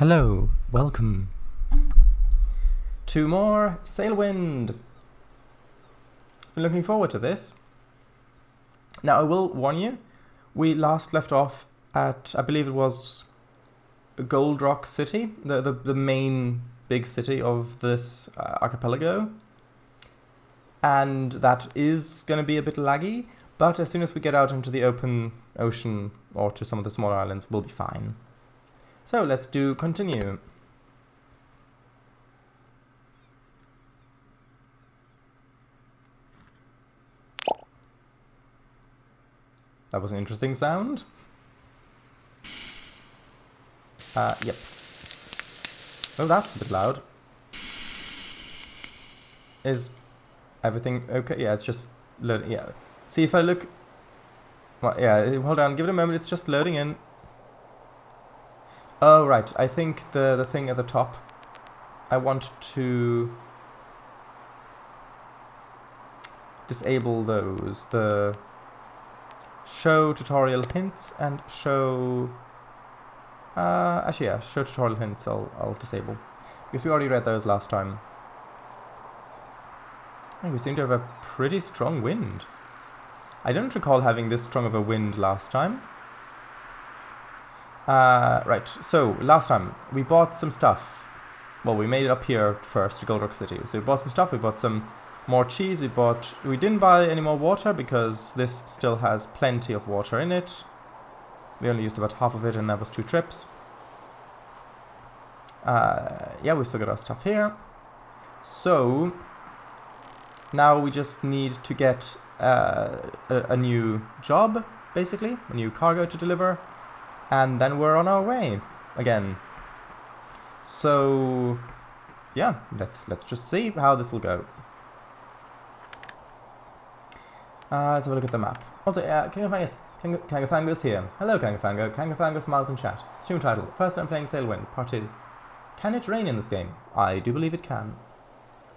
Hello, welcome to more Sailwind. Looking forward to this. Now I will warn you, we last left off at, I believe it was Gold Rock City, the main big city of this archipelago. And that is going to be a bit laggy, but as soon as we get out into the open ocean or to some of the smaller islands, we'll be fine. So let's do continue. That was an interesting sound. Yep. Oh, that's a bit loud. Is everything okay? Yeah, it's just loading. Yeah. See if I look. Well, yeah, hold on, give it a moment. It's just loading in. Oh, right. I think the thing at the top, I want to disable those. The show tutorial hints and show... actually, yeah, show tutorial hints I'll disable. Because we already read those last time. And we seem to have a pretty strong wind. I don't recall having this strong of a wind last time. Right, so last time we bought some stuff. Well, we made it up here first to Gold Rock City. So we bought some stuff, we bought some more cheese, we didn't buy any more water because this still has plenty of water in it. We only used about half of it and that was 2 trips. Yeah, we still got our stuff here. So now we just need to get a new job, basically, a new cargo to deliver. And then we're on our way again. So yeah, let's just see how this will go. Let's have a look at the map. Also, Kangafango's here. Hello, Kangafango. Kangafango smiles in chat. Stream title: First time playing Sailwind, Part 2. Can it rain in this game? I do believe it can.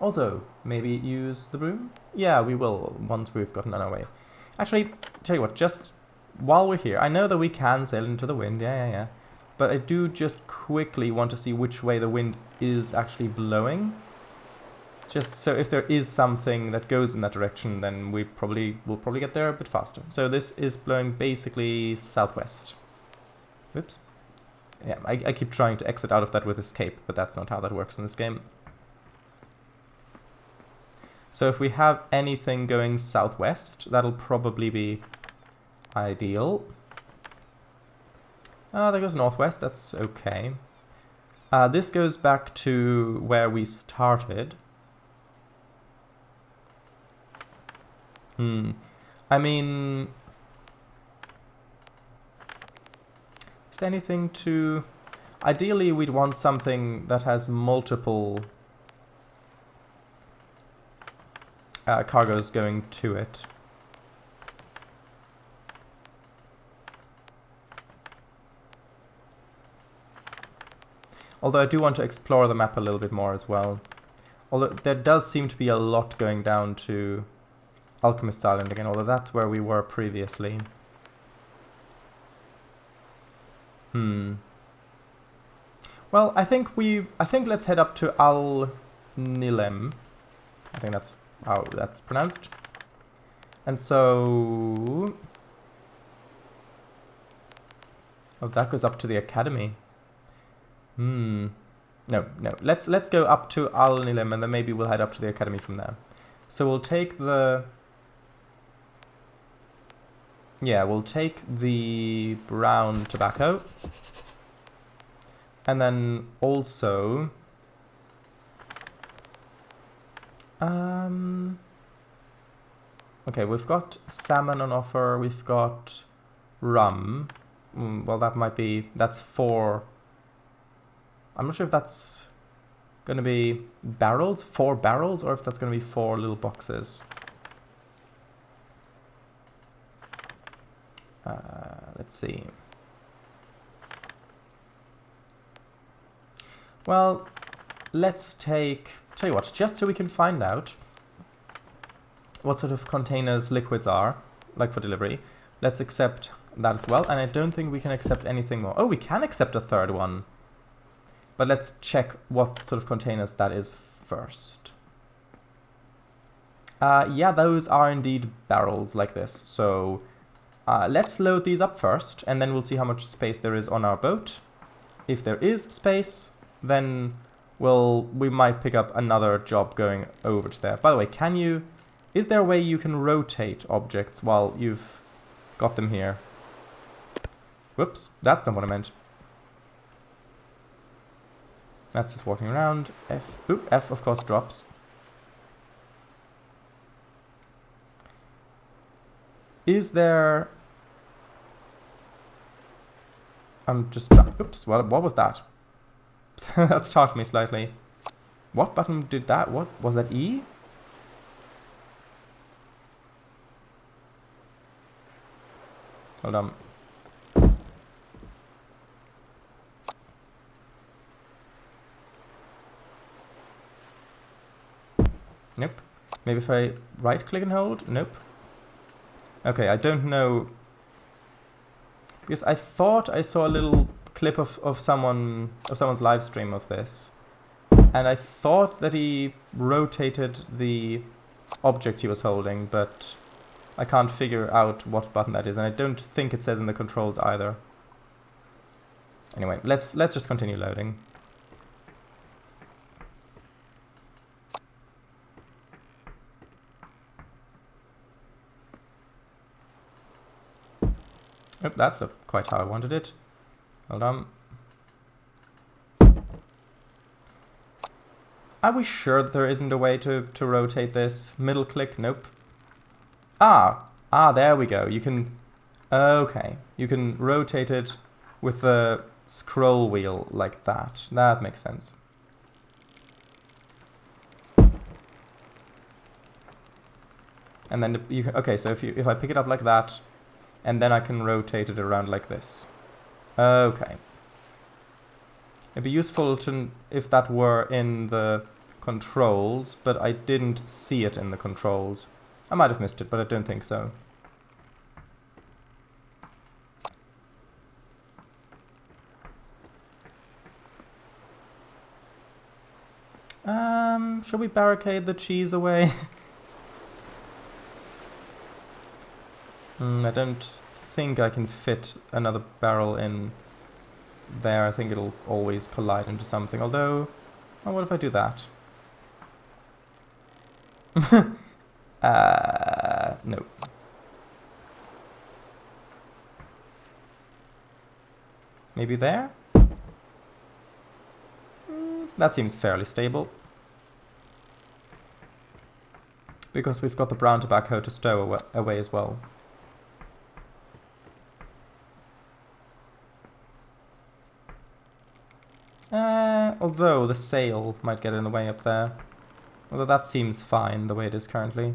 Also, maybe use the broom? Yeah, we will once we've gotten on our way. Actually, tell you what, just while we're here, I know that we can sail into the wind, yeah. But I do just quickly want to see which way the wind is actually blowing. Just so if there is something that goes in that direction, then we'll probably get there a bit faster. So this is blowing basically southwest. Oops. Yeah, I keep trying to exit out of that with escape, but that's not how that works in this game. So if we have anything going southwest, that'll probably be ideal. There goes northwest, that's okay. This goes back to where we started. I mean... Is there anything to... Ideally we'd want something that has multiple cargoes going to it. Although I do want to explore the map a little bit more as well. Although there does seem to be a lot going down to Alchemist's Island again, although that's where we were previously. Well, I think let's head up to Al Nilem. I think that's how that's pronounced. And so... Oh, that goes up to the academy. No. Let's go up to Al Nilem and then maybe we'll head up to the academy from there. So we'll take the... Yeah, we'll take the brown tobacco. And then also... Okay, we've got salmon on offer, we've got rum. Well, that might be... That's 4... I'm not sure if that's going to be barrels, 4 barrels, or if that's going to be 4 little boxes. Let's see. Well, let's take... Tell you what, just so we can find out what sort of containers liquids are, like for delivery, let's accept that as well. And I don't think we can accept anything more. Oh, we can accept a third one. But let's check what sort of containers that is first. Yeah, those are indeed barrels like this. So let's load these up first, and then we'll see how much space there is on our boat. If there is space, then we might pick up another job going over to there. By the way, is there a way you can rotate objects while you've got them here? Whoops, that's not what I meant. That's just walking around. F of course drops. Is there... I'm just trying... Oops, what was that? That startled me slightly. What button did that? What was that? E? Hold on. Nope. Maybe if I right click and hold? Nope. Okay, I don't know. Because I thought I saw a little clip of someone's live stream of this. And I thought that he rotated the object he was holding, but I can't figure out what button that is, and I don't think it says in the controls either. Anyway, let's just continue loading. Oh, that's quite how I wanted it. Hold on. Are we sure that there isn't a way to rotate this? Middle click? Nope. There we go. You can... Okay. You can rotate it with the scroll wheel like that. That makes sense. And then okay, so if I pick it up like that, and then I can rotate it around like this. Okay. It'd be useful to if that were in the controls, but I didn't see it in the controls. I might have missed it, but I don't think so. Shall we barricade the cheese away? I don't think I can fit another barrel in there. I think it'll always collide into something. Although, oh, what if I do that? No. Maybe there? That seems fairly stable. Because we've got the brown tobacco to stow away as well. Although the sail might get in the way up there. Although that seems fine the way it is currently.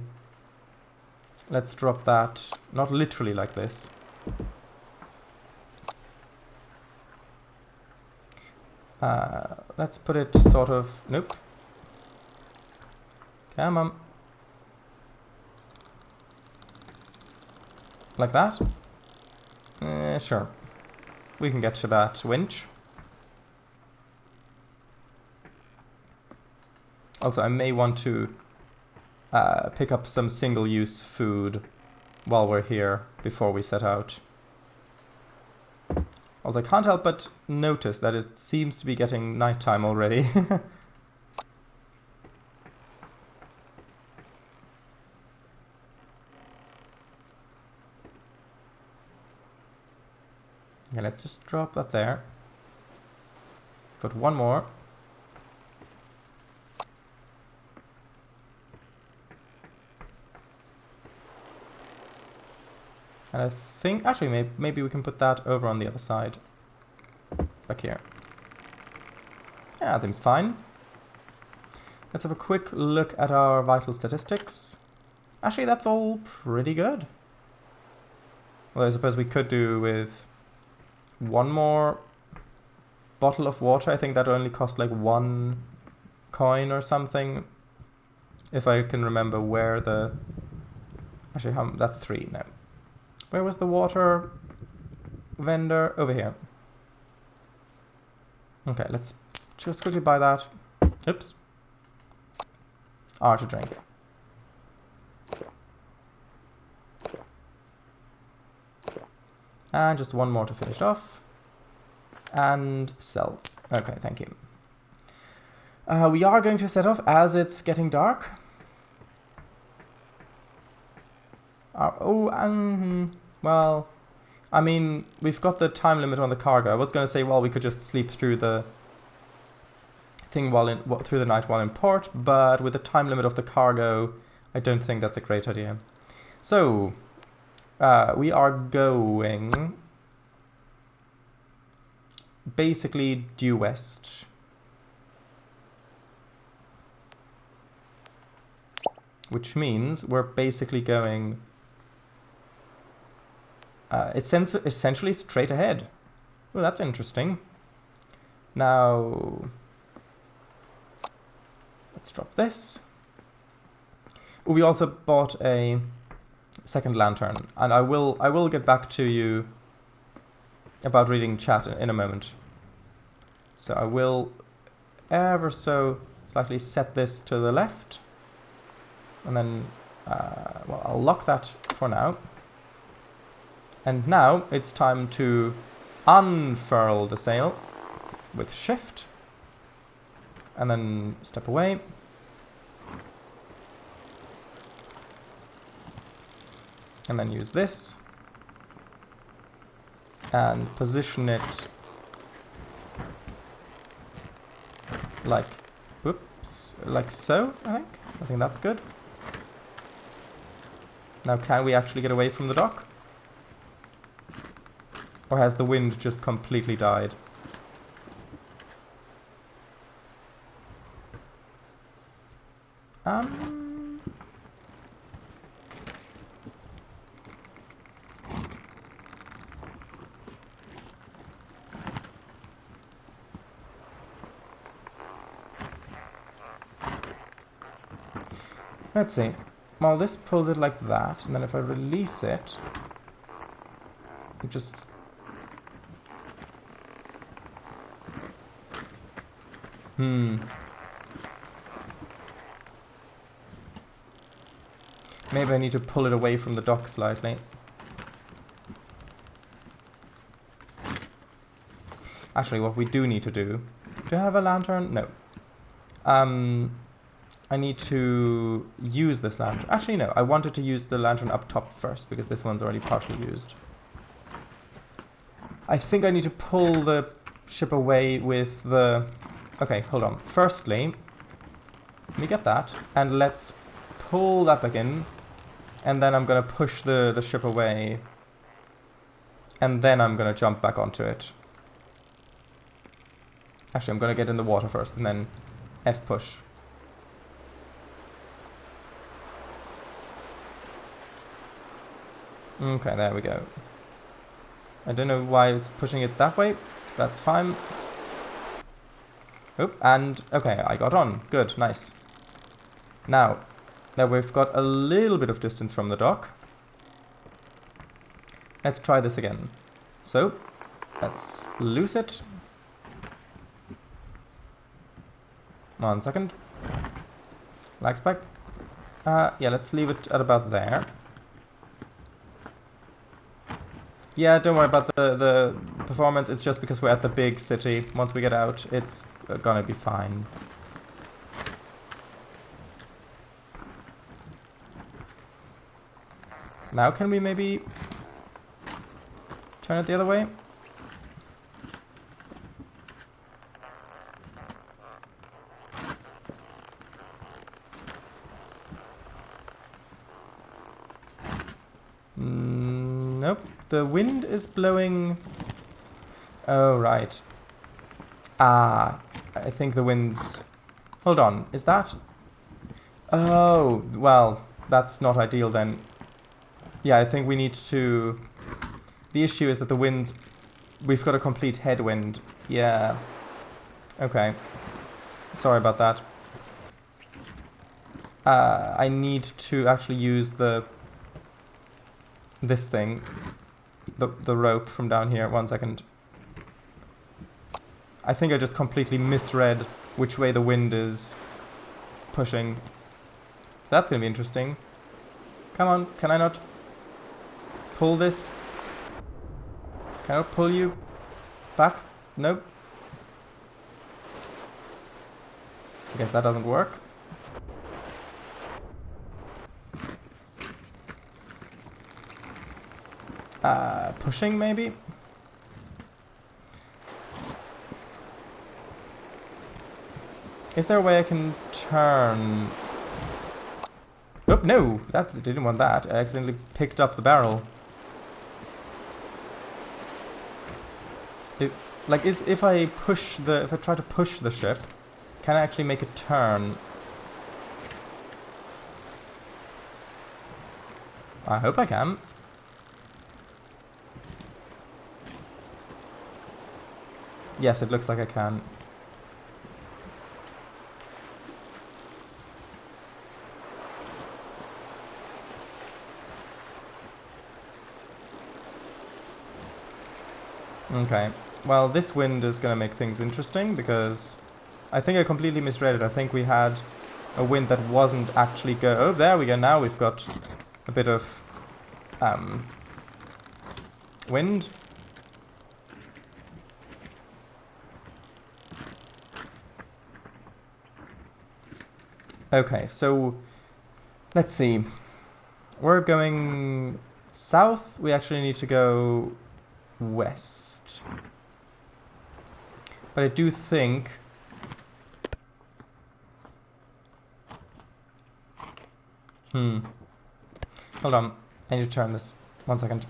Let's drop that, not literally like this. Let's put it sort of... Nope. Come on. Like that? Sure. We can get to that winch. Also, I may want to pick up some single-use food while we're here before we set out. Also, I can't help but notice that it seems to be getting nighttime already. Okay, let's just drop that there. Put one more. And I think, actually, maybe we can put that over on the other side. Back here. Yeah, that seems fine. Let's have a quick look at our vital statistics. Actually, that's all pretty good. Well, I suppose we could do with one more bottle of water. I think that only cost like 1 coin or something. If I can remember where the... Actually, that's 3 now. Where was the water vendor? Over here. Okay, let's just quickly buy that. Oops. R to drink. And just one more to finish off. And sell. Okay, thank you. We are going to set off as it's getting dark. Well, I mean, we've got the time limit on the cargo. I was going to say, well, we could just sleep through the thing through the night while in port, but with the time limit of the cargo, I don't think that's a great idea. So, we are going basically due west. Which means we're basically going essentially straight ahead. Well, that's interesting. Now, let's drop this. We also bought a second lantern, and I will get back to you about reading chat in a moment. So I will ever so slightly set this to the left. And then, well, I'll lock that for now. And now it's time to unfurl the sail with shift. And then step away. And then use this. And position it like, whoops, like so, I think. I think that's good. Now, can we actually get away from the dock? Or has the wind just completely died? Let's see. Well, this pulls it like that, and then if I release it, it just... Maybe I need to pull it away from the dock slightly. Actually, what we do need to do... Do I have a lantern? No. I need to use this lantern. Actually, no. I wanted to use the lantern up top first, because this one's already partially used. I think I need to pull the ship away with the... Okay, hold on. Firstly, let me get that, and let's pull that back in, and then I'm going to push the ship away, and then I'm going to jump back onto it. Actually, I'm going to get in the water first, and then F push. Okay, there we go. I don't know why it's pushing it that way. That's fine. Oop, and okay, I got on. Good, nice. Now we've got a little bit of distance from the dock. Let's try this again. So, let's loose it. 1 second. Lags back. Yeah, let's leave it at about there. Yeah, don't worry about the performance, it's just because we're at the big city. Once we get out, it's gonna be fine. Now can we maybe turn it the other way? Nope. The wind is blowing... Oh, right. I think the wind's... Hold on, is that... Oh, well, that's not ideal then. Yeah, I think we need to... The issue is that the wind's... We've got a complete headwind. Yeah. Okay. Sorry about that. I need to actually use this thing. The rope from down here. 1 second. I think I just completely misread which way the wind is pushing. That's going to be interesting. Come on, can I not pull this? Can I pull you back? Nope. I guess that doesn't work. Pushing maybe? Is there a way I can turn? Oh, no! That didn't want that. I accidentally picked up the barrel. If I try to push the ship, can I actually make a turn? I hope I can. Yes, it looks like I can. Okay, well this wind is going to make things interesting because I think I completely misread it. I think we had a wind that wasn't actually oh, there we go, now we've got a bit of wind. Okay, so let's see. We're going south. We actually need to go west. But I do think hold on. I need to turn this. 1 second.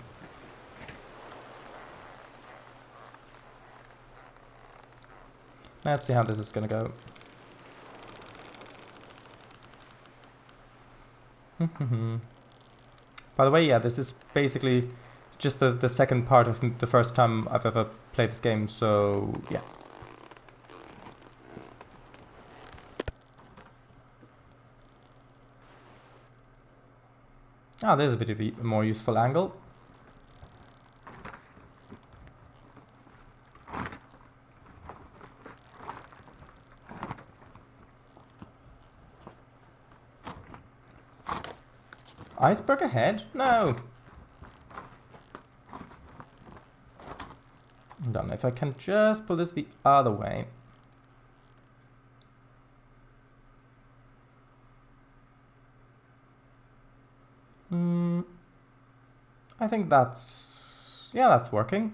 Let's see how this is gonna go. By the way, yeah, this is basically just the second part of the first time I've ever played this game, so yeah. Ah, there's a bit of a more useful angle. Iceberg ahead? No. Hold on, if I can just pull this the other way. I think that's... yeah, that's working.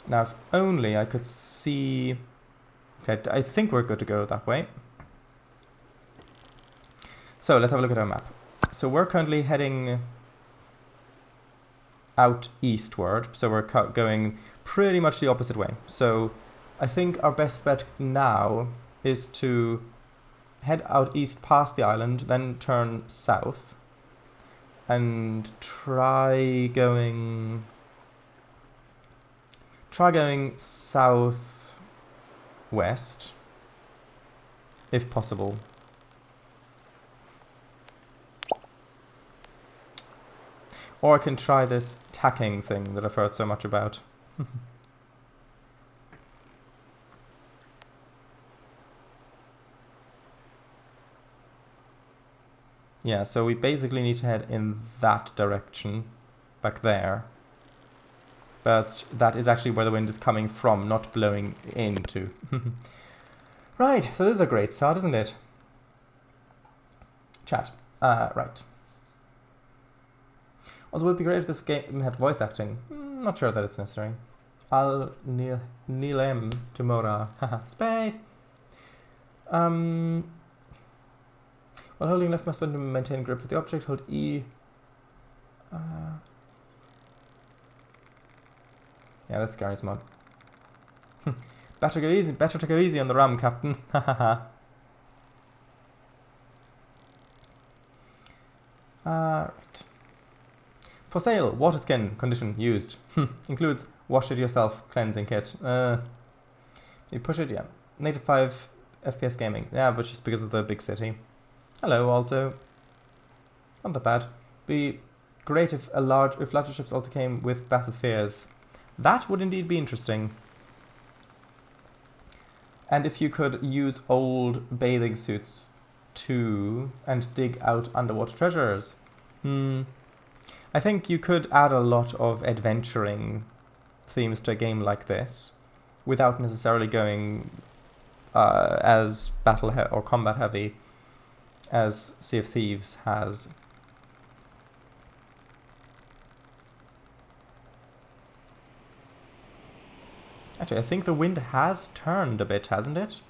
Now, if only I could see... okay, I think we're good to go that way. So, let's have a look at our map. So, we're currently heading out eastward. So, we're going pretty much the opposite way. So, I think our best bet now is to head out east past the island, then turn south. And try going southwest, if possible. Or I can try this tacking thing that I've heard so much about. Yeah, so we basically need to head in that direction, back there. But that is actually where the wind is coming from, not blowing into. Right, so this is a great start, isn't it? Chat. Right. Also, it would be great if this game had voice acting. Not sure that it's necessary. I'll Nilem Tomora. Space! While holding left mouse button to maintain grip with the object, hold E. Yeah, that's Gary's mod. Better to go easy on the ram, Captain. Right. For sale, water skin, condition, used. Includes wash it yourself cleansing kit. You push it, yeah. Native 5 FPS gaming. Yeah, but just because of the big city. Hello, also. Not that bad. Be great if larger ships also came with bathyspheres. That would indeed be interesting. And if you could use old bathing suits too and dig out underwater treasures. I think you could add a lot of adventuring themes to a game like this without necessarily going as or combat heavy as Sea of Thieves has. Actually, I think the wind has turned a bit, hasn't it?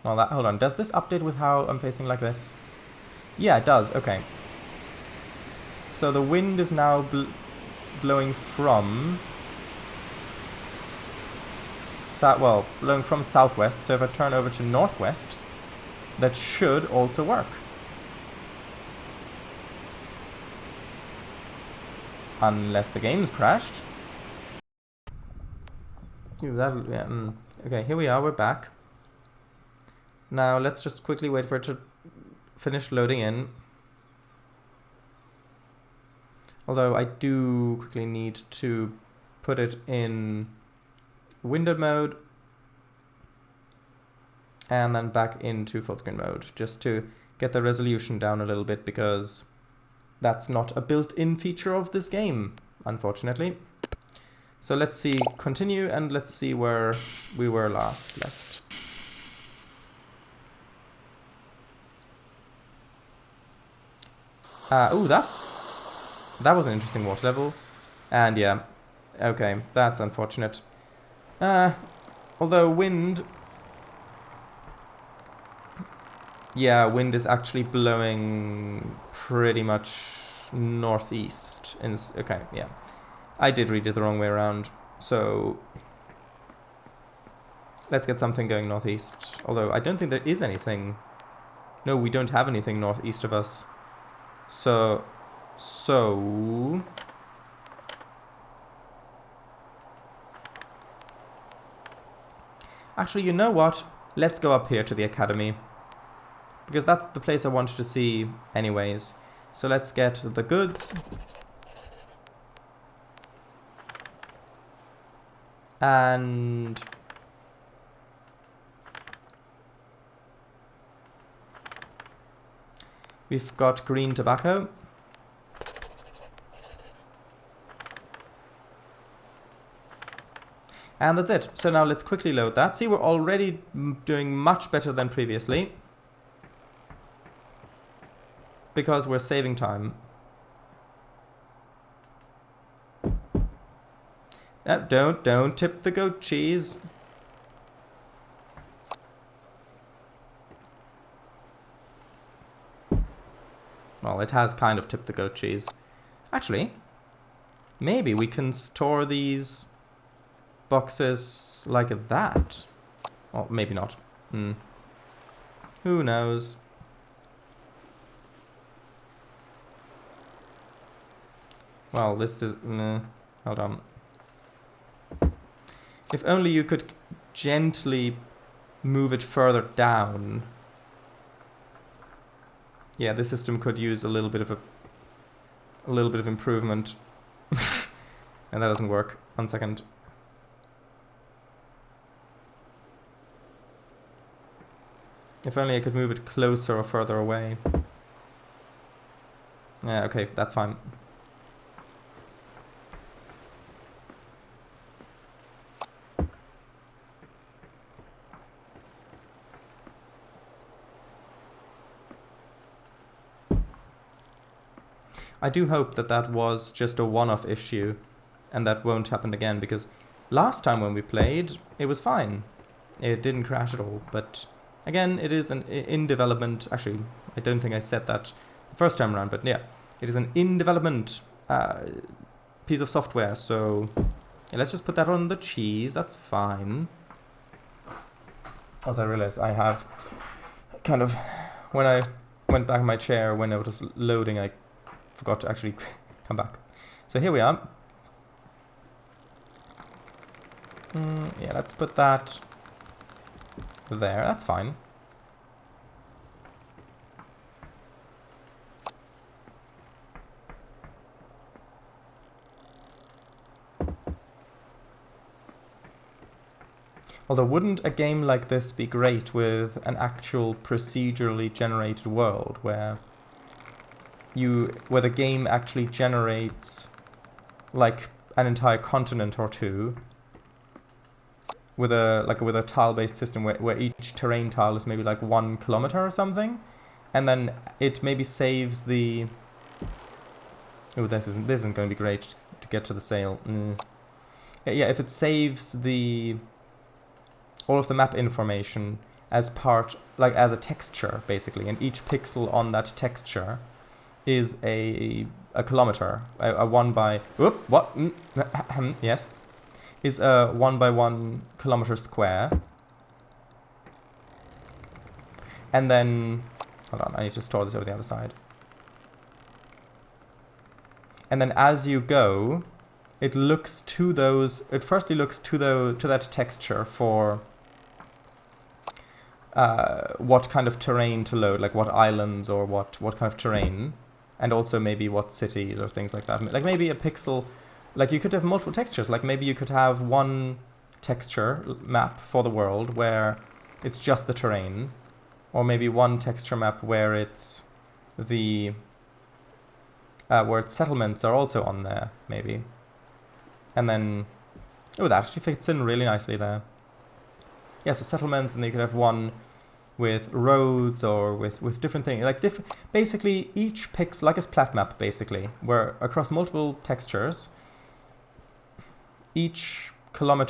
Well, hold on. Does this update with how I'm facing like this? Yeah, it does. Okay. So the wind is now blowing from... blowing from southwest. So if I turn over to northwest, that should also work. Unless the game's crashed. Okay, here we are, we're back. Now let's just quickly wait for it to finish loading in. Although I do quickly need to put it in windowed mode and then back into full screen mode just to get the resolution down a little bit, because that's not a built-in feature of this game, unfortunately. So let's see, continue, and let's see where we were last left. That was an interesting water level. And yeah, okay, that's unfortunate. Although wind... Yeah, wind is actually blowing pretty much northeast. Okay, yeah. I did read it the wrong way around, so let's get something going northeast. Although I don't think there is anything. No, we don't have anything northeast of us. So actually, you know what? Let's go up here to the academy, because that's the place I wanted to see anyways. So let's get the goods. And we've got green tobacco. And that's it. So now let's quickly load that. See, we're already doing much better than previously, because we're saving time. Don't tip the goat cheese. Well, it has kind of tipped the goat cheese. Actually, maybe we can store these boxes like that. Well, maybe not. Who knows? Well, this is... hold on. If only you could gently move it further down. Yeah, this system could use a little bit of improvement. And that doesn't work. 1 second. If only I could move it closer or further away. Yeah, okay, that's fine. I do hope that that was just a one-off issue and that won't happen again, because last time when we played, it was fine. It didn't crash at all, but again, it is in development. Actually, I don't think I said that the first time around, but yeah, it is an in-development piece of software, so yeah, let's just put that on the cheese, that's fine. As I realized, I have kind of, when I went back in my chair when it was loading, I forgot to actually come back. So here we are. Yeah, let's put that there. That's fine. Although, wouldn't a game like this be great with an actual procedurally generated world where the game actually generates like an entire continent or two with a tile-based system where each terrain tile is maybe like 1 kilometer or something, and then it maybe saves the. Oh, this isn't going to be great to get to the sail. Yeah, if it saves all of the map information as part, like as a texture basically, and each pixel on that texture is a kilometer, a 1 by yes, is a 1 by 1 kilometer square, and then hold on, I need to store this over the other side. And then as you go, it looks to those. It firstly looks to that texture for what kind of terrain to load, like what islands or what kind of terrain, and also maybe what cities or things like that. Like maybe a pixel, like you could have multiple textures. Like maybe you could have one texture map for the world where it's just the terrain, or maybe one texture map where it's the where its settlements are also on there, maybe. And then, oh, that actually fits in really nicely there. Yeah, so settlements, and then you could have one with roads or with different things. Like basically each pixel, like a splat map basically, where across multiple textures, each square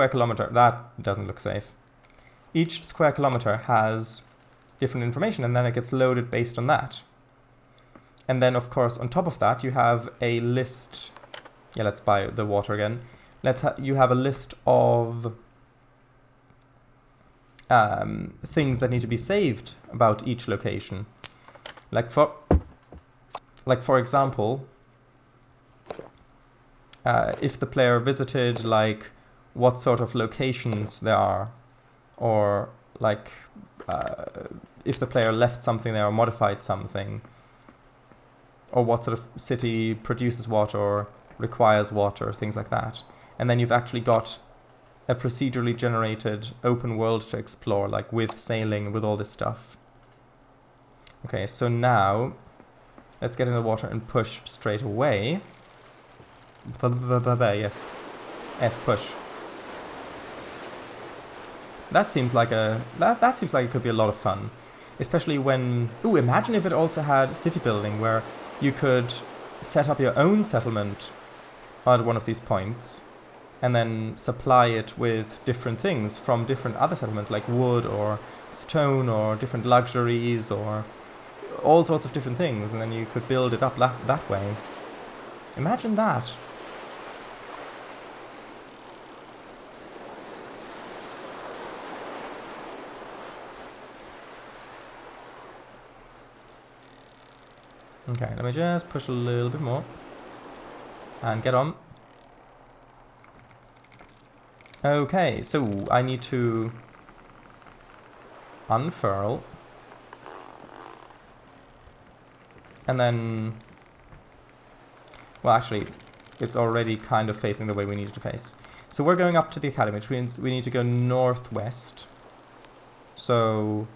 kilometer, that doesn't look safe. Each square kilometer has different information, and then it gets loaded based on that. And then, of course, on top of that, you have a list. Yeah, let's buy the water again. You have a list of things that need to be saved about each location. Like for example, if the player visited, like what sort of locations there are, or like if the player left something there or modified something, or what sort of city produces water or requires water, things like that. And then you've actually got a procedurally generated open world to explore, like with sailing, with all this stuff. Okay, so now let's get in the water and push straight away. Yes, F push. That seems like that seems like it could be a lot of fun, especially when. Ooh, imagine if it also had city building where you could set up your own settlement at one of these points and then supply it with different things from different other settlements, like wood or stone or different luxuries or all sorts of different things, and then you could build it up that way. Imagine that. Okay, let me just push a little bit more and get on. Okay, so I need to unfurl and then, well, actually it's already kind of facing the way we need it to face. So we're going up to the academy, which means we need to go northwest. So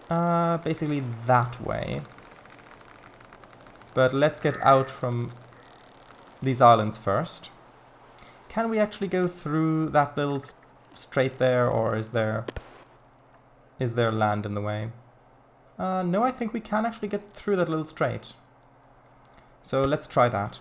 basically that way. But let's get out from these islands first. Can we actually go through that little strait there, or is there land in the way? No, I think we can actually get through that little strait. So let's try that.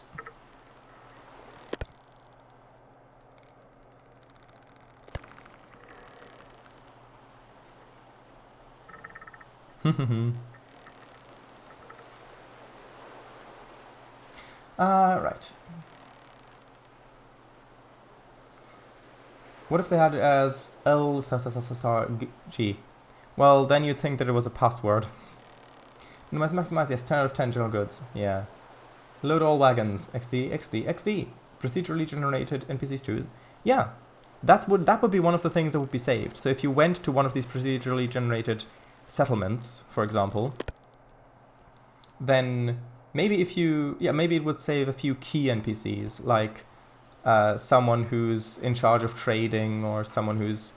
Right. What if they had it as L*G? Well, then you'd think that it was a password. Maximize, yes, 10 out of 10 general goods. Yeah. Load all wagons. XD, XD, XD. Procedurally generated NPCs too. Yeah. That would be one of the things that would be saved. So if you went to one of these procedurally generated settlements, for example, then maybe maybe it would save a few key NPCs, like someone who's in charge of trading, or someone who's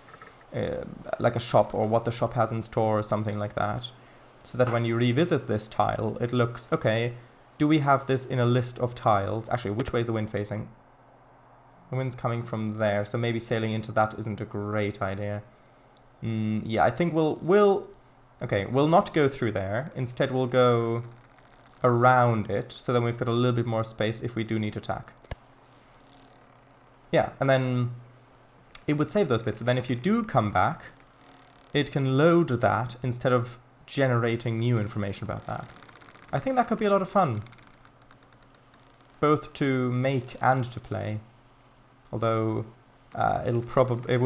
like a shop, or what the shop has in store, or something like that. So that when you revisit this tile, it looks, okay, do we have this in a list of tiles? Actually, which way is the wind facing? The wind's coming from there, so maybe sailing into that isn't a great idea. Yeah, I think we'll not go through there. Instead, we'll go around it, so then we've got a little bit more space if we do need to attack. Yeah, and then it would save those bits. So then if you do come back, it can load that instead of generating new information about that. I think that could be a lot of fun, both to make and to play. Although it would probably it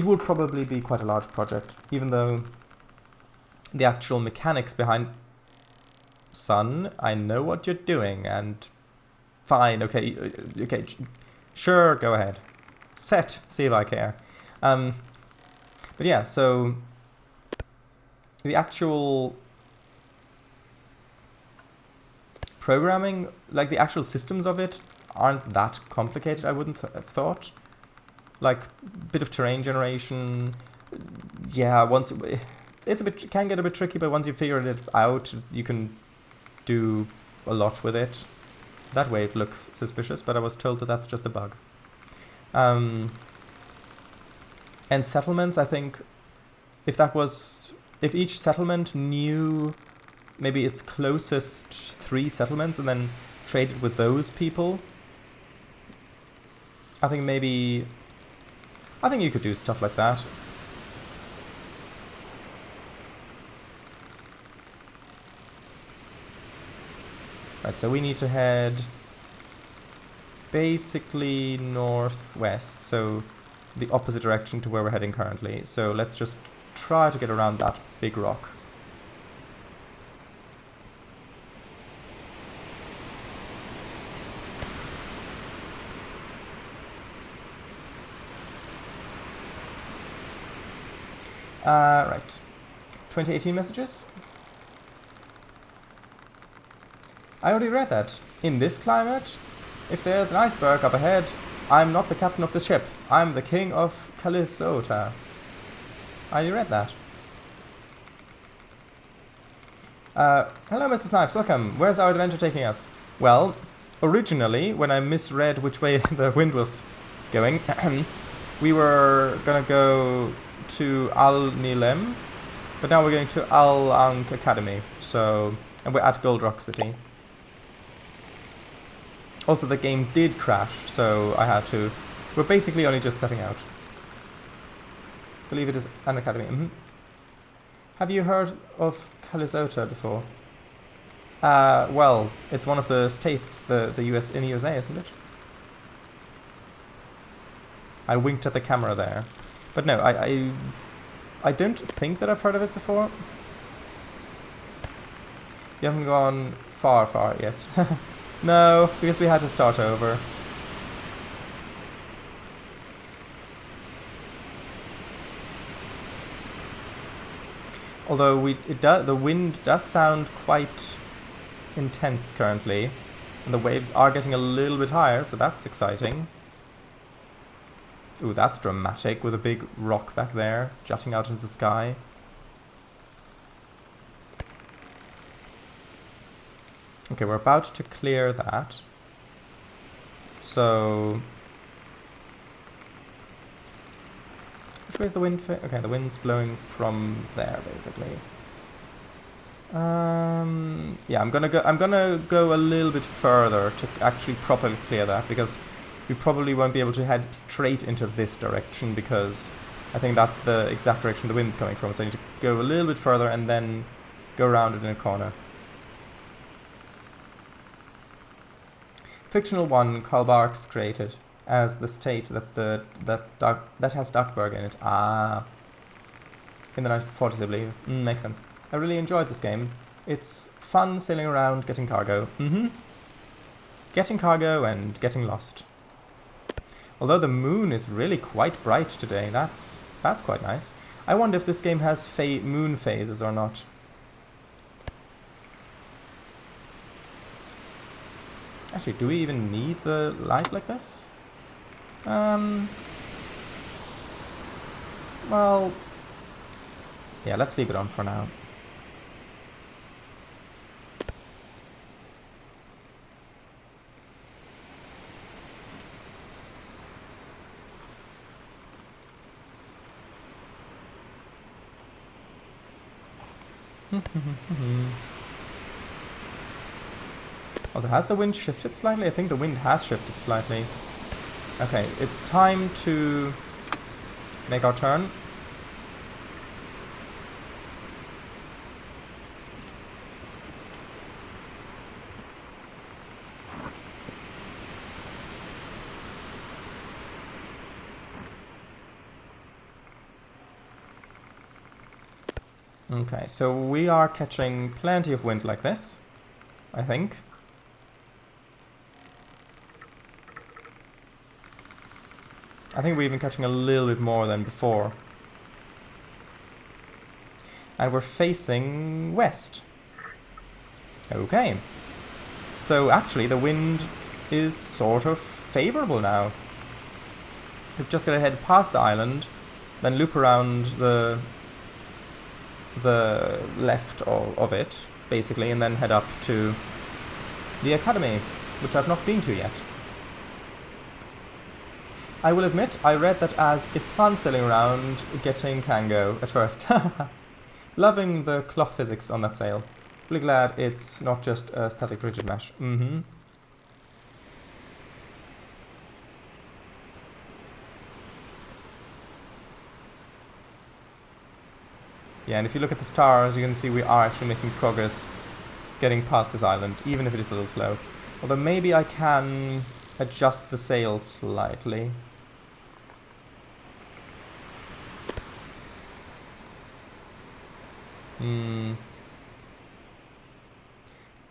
would probably be quite a large project, even though the actual mechanics behind Sun, I know what you're doing, and fine, okay, sure, go ahead. Set, see if I care. But yeah, so the actual programming, like the actual systems of it, aren't that complicated, I wouldn't have thought. Like, bit of terrain generation, yeah, once it can get a bit tricky, but once you figure it out, you can do a lot with it. That wave looks suspicious, but I was told that that's just a bug. And settlements, I think, if each settlement knew maybe its closest 3 settlements and then traded with those people, I think you could do stuff like that. Right, so we need to head basically northwest, so the opposite direction to where we're heading currently. So let's just try to get around that big rock. Right. 2018 messages? I already read that. In this climate, if there's an iceberg up ahead, I'm not the captain of the ship. I'm the king of Calisota. I already read that. Hello, Mr. Snipes. Welcome. Where's our adventure taking us? Well, originally, when I misread which way the wind was going, we were gonna go to Al Nilem, but now we're going to Al Ankh Academy. So, and we're at Gold Rock City. Also, the game did crash, so I had to... We're basically only just setting out. I believe it is an academy. Have you heard of Calisota before? Well, it's one of the states, the US, in the USA, isn't it? I winked at the camera there. But no, I don't think that I've heard of it before. You haven't gone far yet. No, because we had to start over. Although the wind does sound quite intense currently, and the waves are getting a little bit higher, so that's exciting. Ooh, that's dramatic, with a big rock back there, jutting out into the sky. Okay, we're about to clear that. So... Which way is the wind? Okay, the wind's blowing from there, basically. Yeah, I'm gonna go a little bit further to actually properly clear that, because we probably won't be able to head straight into this direction, because I think that's the exact direction the wind's coming from. So I need to go a little bit further and then go around it in a corner. Fictional 1, Karl Barks created as the state that has Duckburg in it. Ah, in the 1940s, I believe. Makes sense. I really enjoyed this game. It's fun sailing around, getting cargo. Getting cargo and getting lost. Although the moon is really quite bright today, that's quite nice. I wonder if this game has moon phases or not. Actually, do we even need the light like this? Well, yeah, let's leave it on for now. Also, has the wind shifted slightly? I think the wind has shifted slightly. Okay, it's time to make our turn. Okay, so we are catching plenty of wind like this, I think. I think we're even catching a little bit more than before. And we're facing west. Okay. So actually the wind is sort of favorable now. We've just got to head past the island, then loop around the left of it, basically, and then head up to the academy, which I've not been to yet. I will admit, I read that as it's fun sailing around getting Kango at first. Loving the cloth physics on that sail. Really glad it's not just a static rigid mesh. Yeah, and if you look at the stars, you can see we are actually making progress getting past this island, even if it is a little slow. Although maybe I can adjust the sail slightly.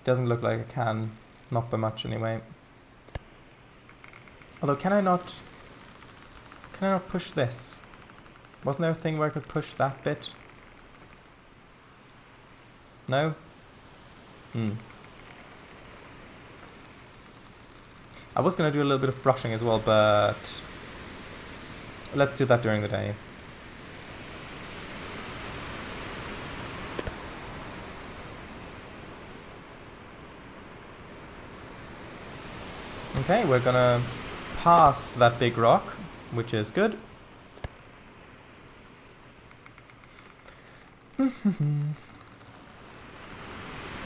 Doesn't look like I can. Not by much anyway. Although can I not push this? Wasn't there a thing where I could push that bit? No? I was going to do a little bit of brushing as well, but let's do that during the day. Okay, we're gonna pass that big rock, which is good.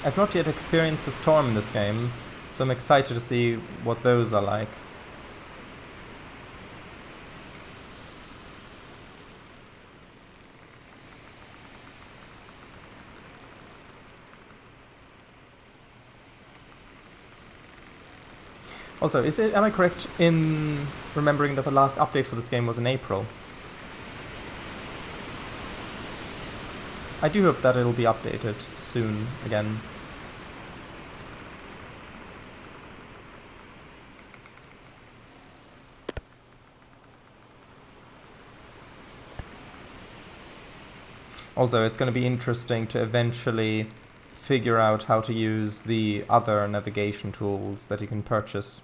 I've not yet experienced a storm in this game, so I'm excited to see what those are like. Also, am I correct in remembering that the last update for this game was in April? I do hope that it'll be updated soon again. Also, it's going to be interesting to eventually figure out how to use the other navigation tools that you can purchase.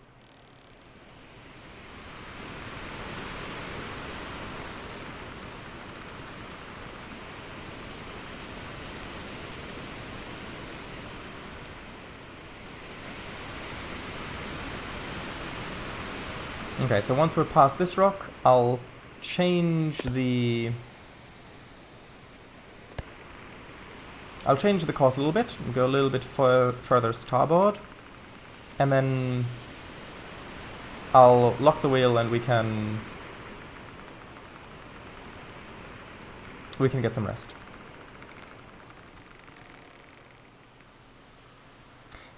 Okay, so once we're past this rock, I'll change the course a little bit, and go a little bit further starboard, and then I'll lock the wheel and we can get some rest.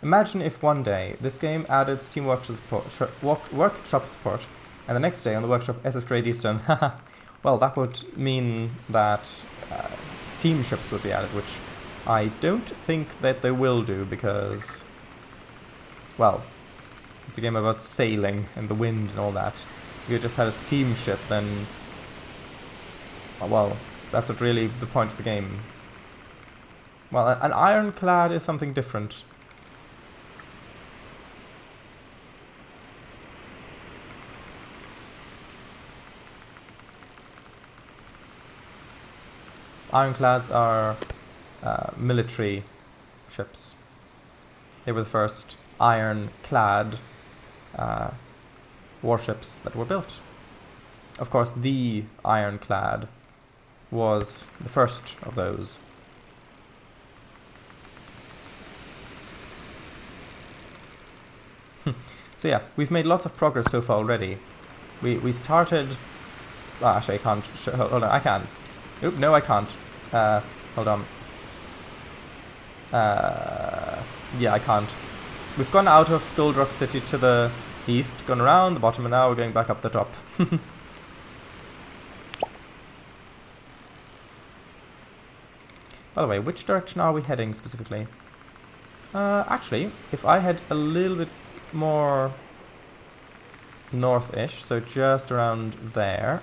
Imagine if one day this game added Steam Workshop support, and the next day on the workshop SS Great Eastern. Well, that would mean that Steam ships would be added, which I don't think that they will do, because, well, it's a game about sailing and the wind and all that. If you just had a steam ship, then, well, that's not really the point of the game. Well, an ironclad is something different. Ironclads are military ships. They were the first ironclad warships that were built. Of course, the ironclad was the first of those. So yeah, we've made lots of progress so far already. We started... Well, actually, I can't... Hold on, I can. Oop, no, I can't. Hold on. Yeah, I can't. We've gone out of Gold Rock City to the east, gone around the bottom, and now we're going back up the top. By the way, which direction are we heading specifically? Actually, if I head a little bit more north-ish, so just around there.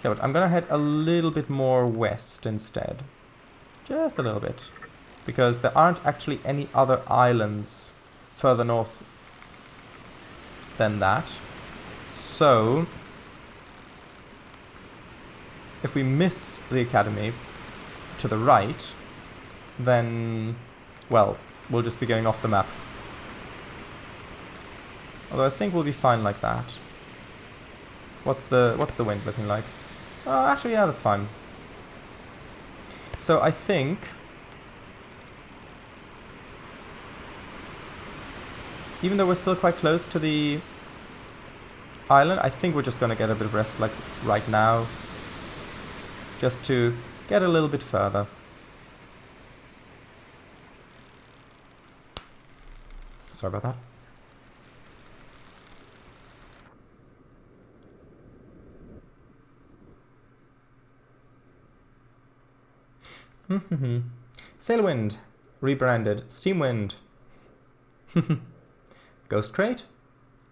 Yeah, but I'm gonna head a little bit more west instead. Just a little bit. Because there aren't actually any other islands further north than that. So, if we miss the academy to the right, then, well, we'll just be going off the map. Although I think we'll be fine like that. What's the wind looking like? Actually, yeah, that's fine. So I think even though we're still quite close to the island, I think we're just gonna get a bit of rest like right now. Just to get a little bit further. Sorry about that. Sailwind, rebranded Steamwind. Ghost Crate,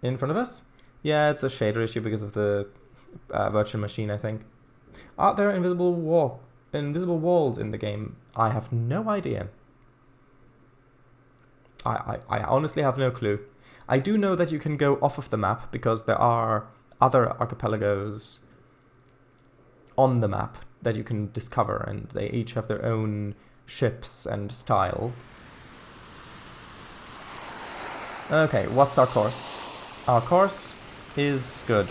in front of us. Yeah, it's a shader issue because of the virtual machine, I think. Are there invisible walls in the game? I have no idea. I honestly have no clue. I do know that you can go off of the map because there are other archipelagos on the map that you can discover, and they each have their own ships and style. Okay, what's our course? Our course is good.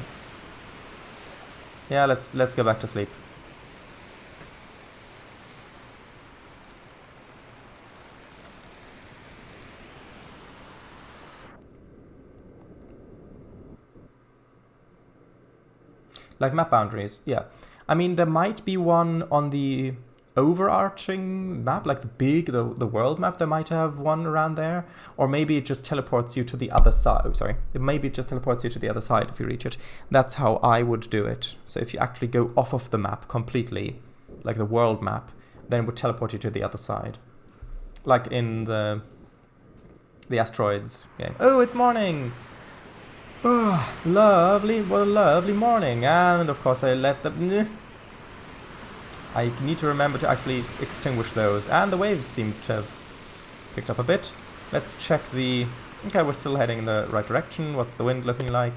Yeah, let's go back to sleep. Like map boundaries, yeah. I mean, there might be one on the overarching map, like the world map. There might have one around there, or maybe it just teleports you to the other side. Oh, sorry, maybe it just teleports you to the other side if you reach it. That's how I would do it. So if you actually go off of the map completely, like the world map, then it would teleport you to the other side, like in the asteroids. Yeah. Oh, it's morning. Oh, lovely, what a lovely morning. And of course I let them... I need to remember to actually extinguish those. And the waves seem to have picked up a bit. Let's check the... Okay, we're still heading in the right direction. What's the wind looking like?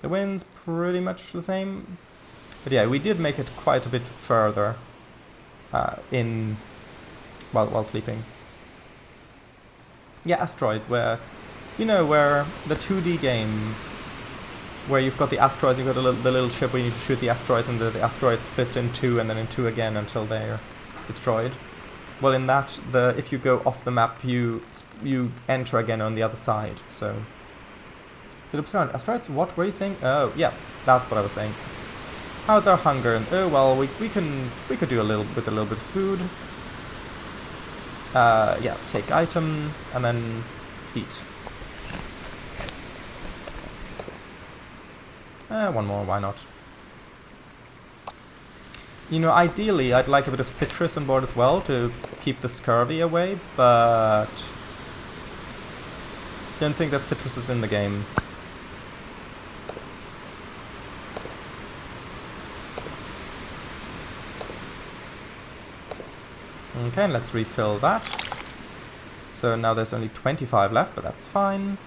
The wind's pretty much the same. But yeah, we did make it quite a bit further while sleeping. Yeah, asteroids, where... You know, where the 2D game, where you've got the asteroids, you've got the little ship where you need to shoot the asteroids, and the asteroids split in two and then in two again until they're destroyed. Well, in that, if you go off the map, you enter again on the other side. So asteroids. What were you saying? Oh, yeah, that's what I was saying. How's our hunger? And oh well, we could do a little bit of food. Yeah, take item and then eat. One more, why not? You know, ideally, I'd like a bit of citrus on board as well to keep the scurvy away, but... don't think that citrus is in the game. Okay, let's refill that. So now there's only 25 left, but that's fine.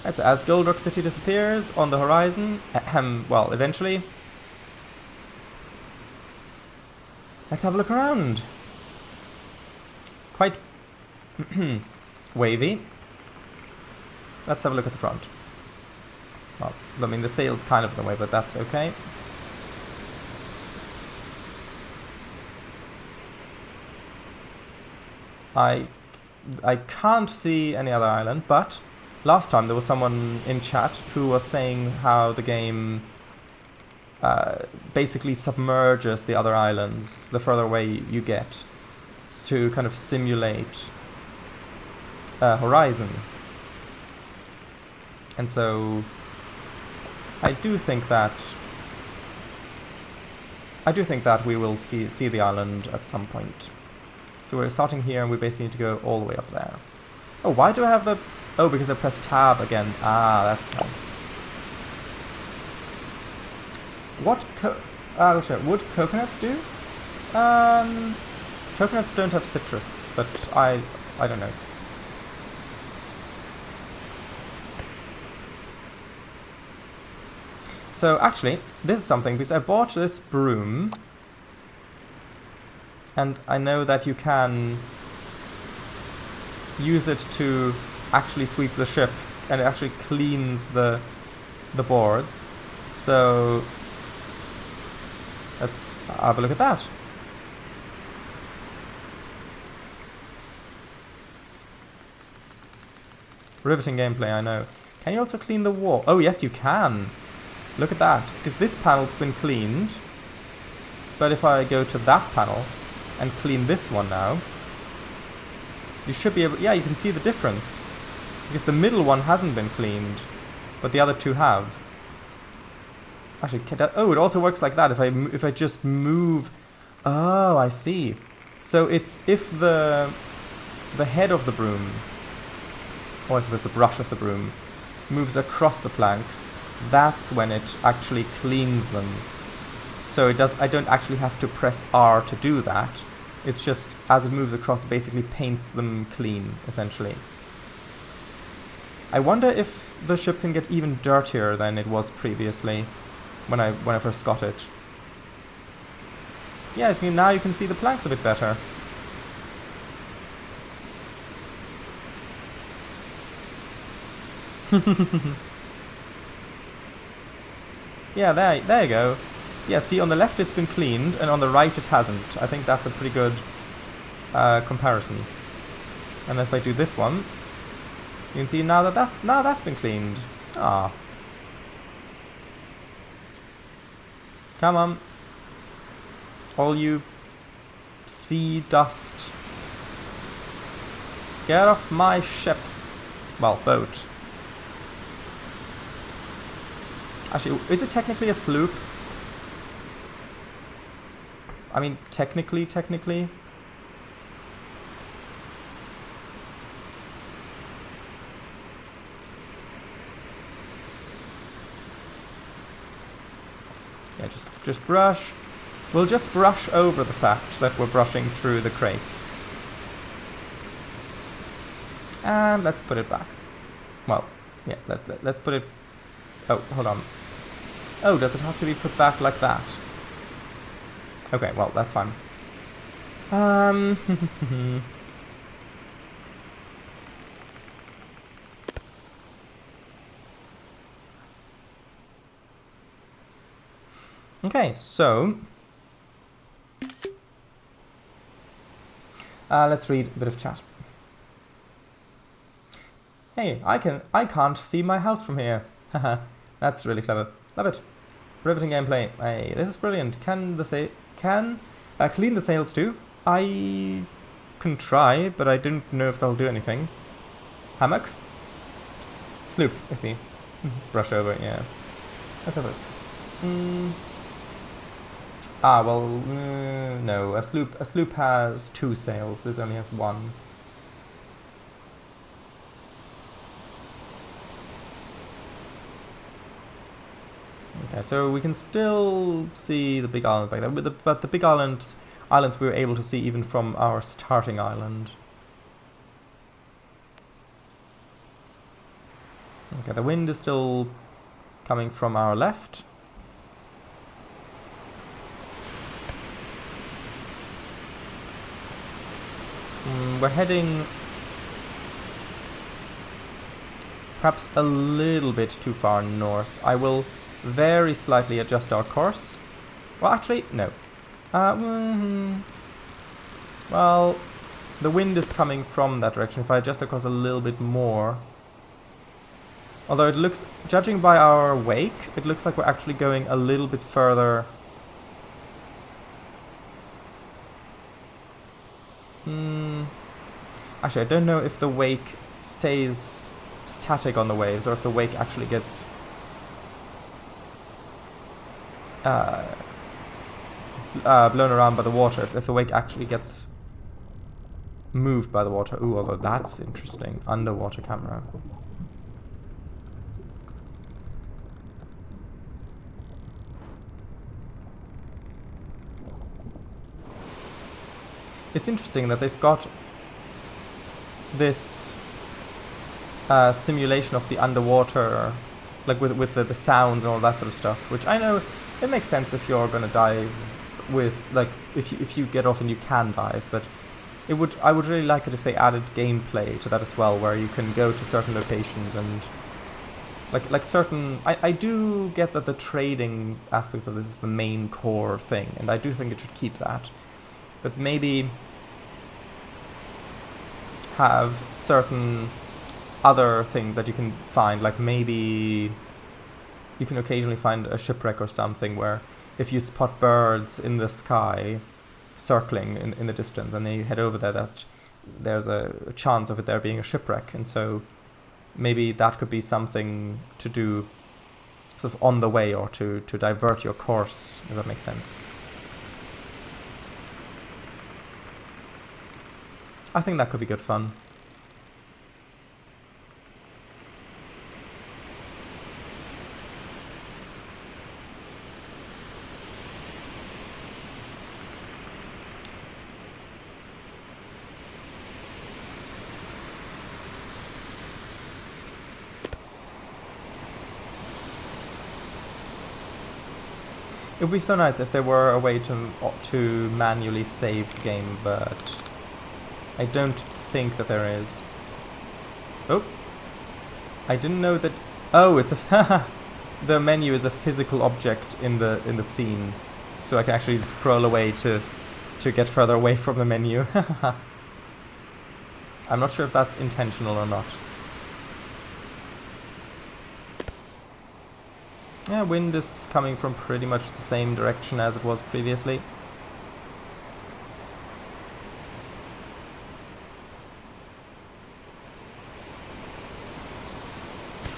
Right, so as Goldrock City disappears on the horizon, well, eventually, let's have a look around. Quite wavy. Let's have a look at the front. Well, I mean, the sail's kind of in the way, but that's okay. I can't see any other island, but last time there was someone in chat who was saying how the game basically submerges the other islands the further away you get. It's to kind of simulate Horizon. And so I do think that we will see the island at some point. So we're starting here and we basically need to go all the way up there. Oh, why do I have the... Oh, because I pressed tab again. Ah, that's nice. What would coconuts do? Coconuts don't have citrus, but I don't know. So actually, this is something, because I bought this broom, and I know that you can use it to actually sweep the ship, and it actually cleans the boards. So let's have a look at that. Riveting gameplay, I know. Can you also clean the wall? Oh yes, you can. Look at that, because this panel's been cleaned. But if I go to that panel and clean this one now, you should be able... Yeah, you can see the difference. Because the middle one hasn't been cleaned, but the other two have. Actually, oh, it also works like that if I just move... Oh, I see. So it's if the head of the broom, or I suppose the brush of the broom, moves across the planks, that's when it actually cleans them. So it does. I don't actually have to press R to do that. It's just as it moves across, it basically paints them clean, essentially. I wonder if the ship can get even dirtier than it was previously when I first got it. Yeah, see, now you can see the planks a bit better. Yeah, there you go. Yeah, see, on the left it's been cleaned, and on the right it hasn't. I think that's a pretty good comparison. And if I do this one, you can see now that's been cleaned. Ah, come on, all you sea dust, get off my ship. Well, boat. Actually, is it technically a sloop? I mean, technically. Yeah, just brush. We'll just brush over the fact that we're brushing through the crates. And let's put it back. Well, yeah, let's put it... Oh, hold on. Oh, does it have to be put back like that? Okay, well, that's fine. Okay, so let's read a bit of chat. Hey, I can't see my house from here. Haha, that's really clever. Love it. Riveting gameplay. Hey, this is brilliant. Can clean the sails too? I can try, but I don't know if they'll do anything. Hammock? Sloop is the brush over, yeah. Let's have a look. Ah, well, no. A sloop has 2 sails. This only has 1. Okay, so we can still see the big island back there, but the big islands we were able to see even from our starting island. Okay, the wind is still coming from our left. We're heading perhaps a little bit too far north. I will very slightly adjust our course. Well, actually, no. Well, the wind is coming from that direction. If I adjust the course a little bit more... Although it looks, judging by our wake, it looks like we're actually going a little bit further. Actually, I don't know if the wake stays static on the waves or if the wake actually gets blown around by the water. If the wake actually gets moved by the water. Ooh, although that's interesting. Underwater camera. It's interesting that they've got this simulation of the underwater, like with the sounds and all that sort of stuff, which I know it makes sense if you're gonna dive with, like, if you get off and you can dive, but I would really like it if they added gameplay to that as well, where you can go to certain locations and like certain... I do get that the trading aspects of this is the main core thing, and I do think it should keep that. But maybe have certain other things that you can find, like maybe you can occasionally find a shipwreck or something where if you spot birds in the sky circling in the distance and then you head over there, that there's a chance of it there being a shipwreck, and so maybe that could be something to do sort of on the way, or to divert your course, if that makes sense. I think that could be good fun. It would be so nice if there were a way to manually save the game, but I don't think that there is. Oh, I didn't know that. Oh, it's a the menu is a physical object in the scene, so I can actually scroll away to get further away from the menu. I'm not sure if that's intentional or not. Yeah, wind is coming from pretty much the same direction as it was previously.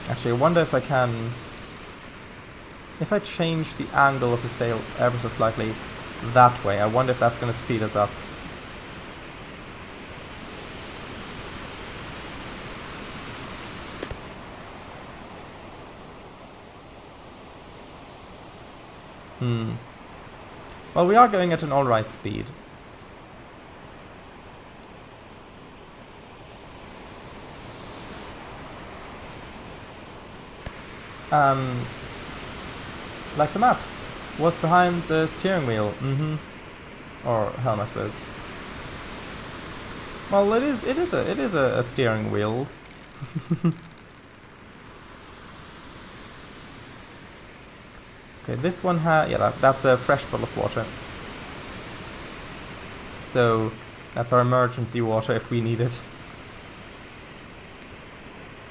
Actually, I wonder if I can... If I change the angle of the sail ever so slightly that way, I wonder if that's going to speed us up. Well, we are going at an alright speed. Like the map. What's behind the steering wheel? Or helm, I suppose. Well, it is a steering wheel. Okay, this one yeah, that's a fresh bottle of water. So that's our emergency water if we need it.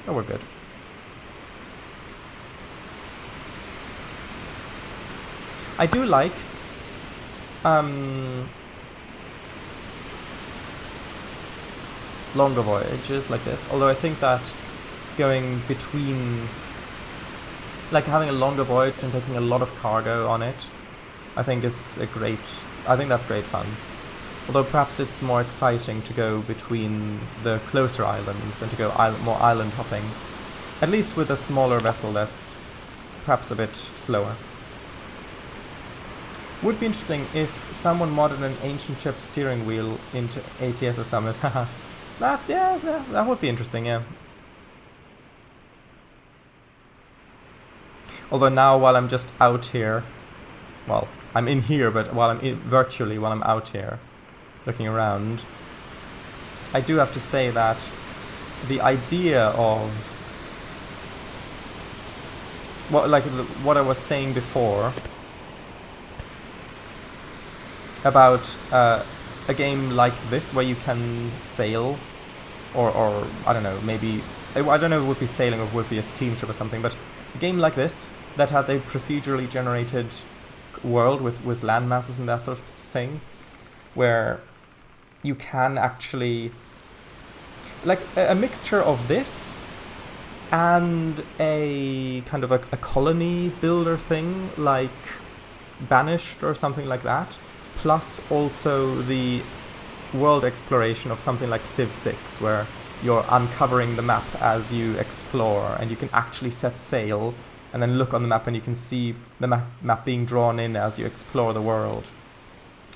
Oh, we're good. I do like longer voyages like this, although I think that going between, like having a longer voyage and taking a lot of cargo on it, I think that's great fun. Although perhaps it's more exciting to go between the closer islands and to go more island hopping, at least with a smaller vessel that's perhaps a bit slower. Would be interesting if someone modded an ancient ship steering wheel into ATS or something. that would be interesting, yeah. Although now, while I'm just out here, well, I'm in here, but while virtually, while I'm out here, looking around, I do have to say that the idea of what I was saying before about a game like this where you can sail, or I don't know, maybe I don't know if it would be sailing or if it would be a steamship or something, but a game like this that has a procedurally generated world with land masses and that sort of thing, where you can actually, like, a mixture of this and a kind of a colony builder thing like Banished or something like that, plus also the world exploration of something like Civ 6, where you're uncovering the map as you explore, and you can actually set sail and then look on the map and you can see the map being drawn in as you explore the world.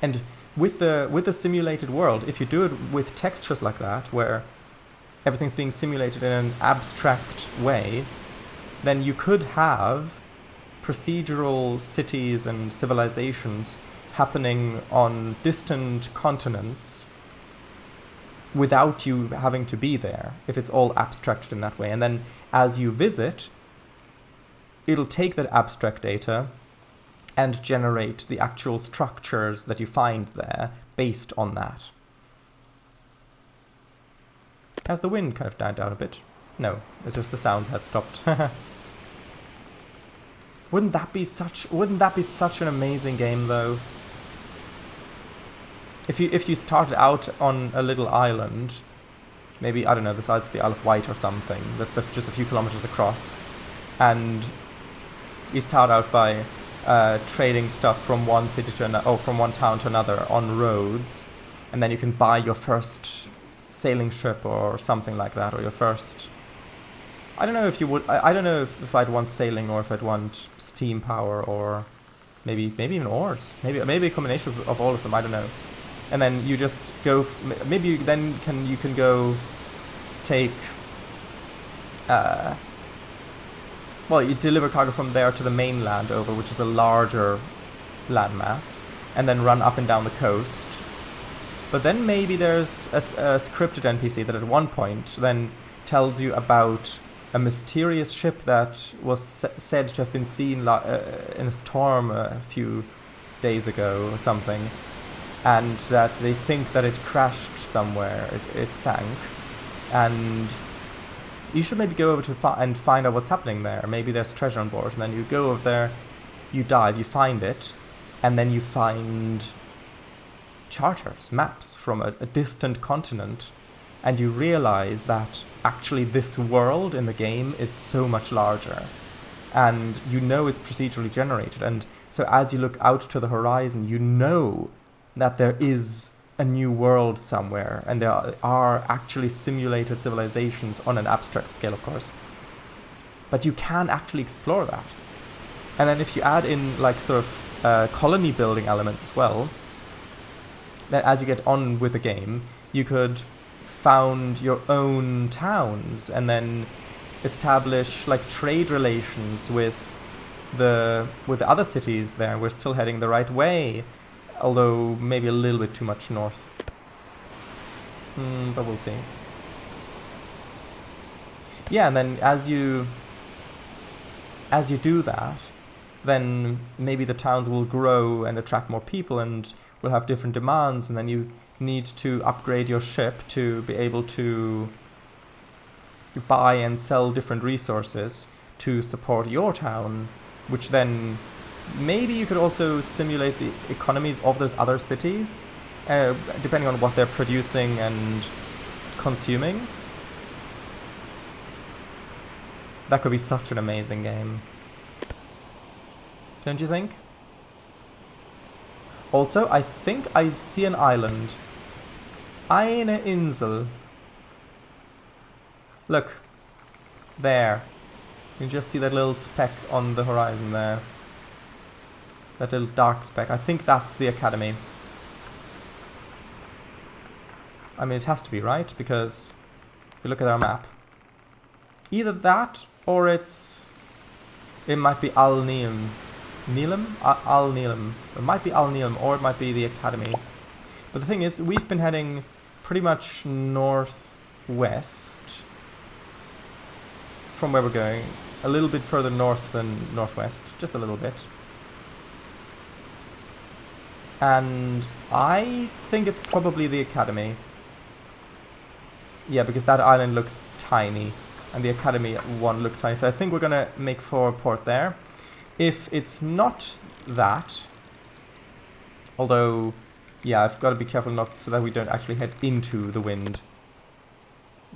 And with the simulated world, if you do it with textures like that, where everything's being simulated in an abstract way, then you could have procedural cities and civilizations happening on distant continents without you having to be there, if it's all abstracted in that way. And then as you visit, it'll take that abstract data and generate the actual structures that you find there based on that. Has the wind kind of died down a bit? No, it's just the sounds had stopped. Wouldn't that be such an amazing game though? If you started out on a little island, maybe, I don't know, the size of the Isle of Wight or something, that's just a few kilometers across, and you start out by trading stuff from one city to another, or from one town to another on roads, and then you can buy your first sailing ship or something like that, or your first, I don't know if you would, I don't know if I'd want sailing or if I'd want steam power, or maybe even oars, maybe a combination of all of them, I don't know. And then you just go, maybe you can go take, well, you deliver cargo from there to the mainland over, which is a larger landmass, and then run up and down the coast. But then maybe there's a scripted NPC that at one point then tells you about a mysterious ship that was said to have been seen in a storm a few days ago or something, and that they think that it crashed somewhere, it sank, and you should maybe go over to and find out what's happening there. Maybe there's treasure on board, and then you go over there, you dive, you find it, and then you find charters, maps from a distant continent, and you realize that actually this world in the game is so much larger, and you know it's procedurally generated, and so as you look out to the horizon, you know that there is a new world somewhere, and there are actually simulated civilizations on an abstract scale, of course, but you can actually explore that. And then if you add in like sort of colony building elements as well, then as you get on with the game, you could found your own towns and then establish like trade relations with the other cities there. We're still heading the right way, although maybe a little bit too much north. But we'll see. Yeah, and then as you do that, then maybe the towns will grow and attract more people and will have different demands, and then you need to upgrade your ship to be able to buy and sell different resources to support your town, which then maybe you could also simulate the economies of those other cities, depending on what they're producing and consuming. That could be such an amazing game. Don't you think? Also, I think I see an island. Eine Insel. Look. There. You can just see that little speck on the horizon there. That little dark speck. I think that's the academy. I mean, it has to be, right? Because if you look at our map, either that or it's It might be Al Neum. Neelam? Al Neelam. It might be Al Neelam, or it might be the Academy. But the thing is, we've been heading pretty much northwest from where we're going. A little bit further north than northwest. Just a little bit. And I think it's probably the Academy. Yeah, because that island looks tiny. And the Academy one looked tiny. So I think we're going to make for port there. If it's not that, although, yeah, I've got to be careful not so that we don't actually head into the wind.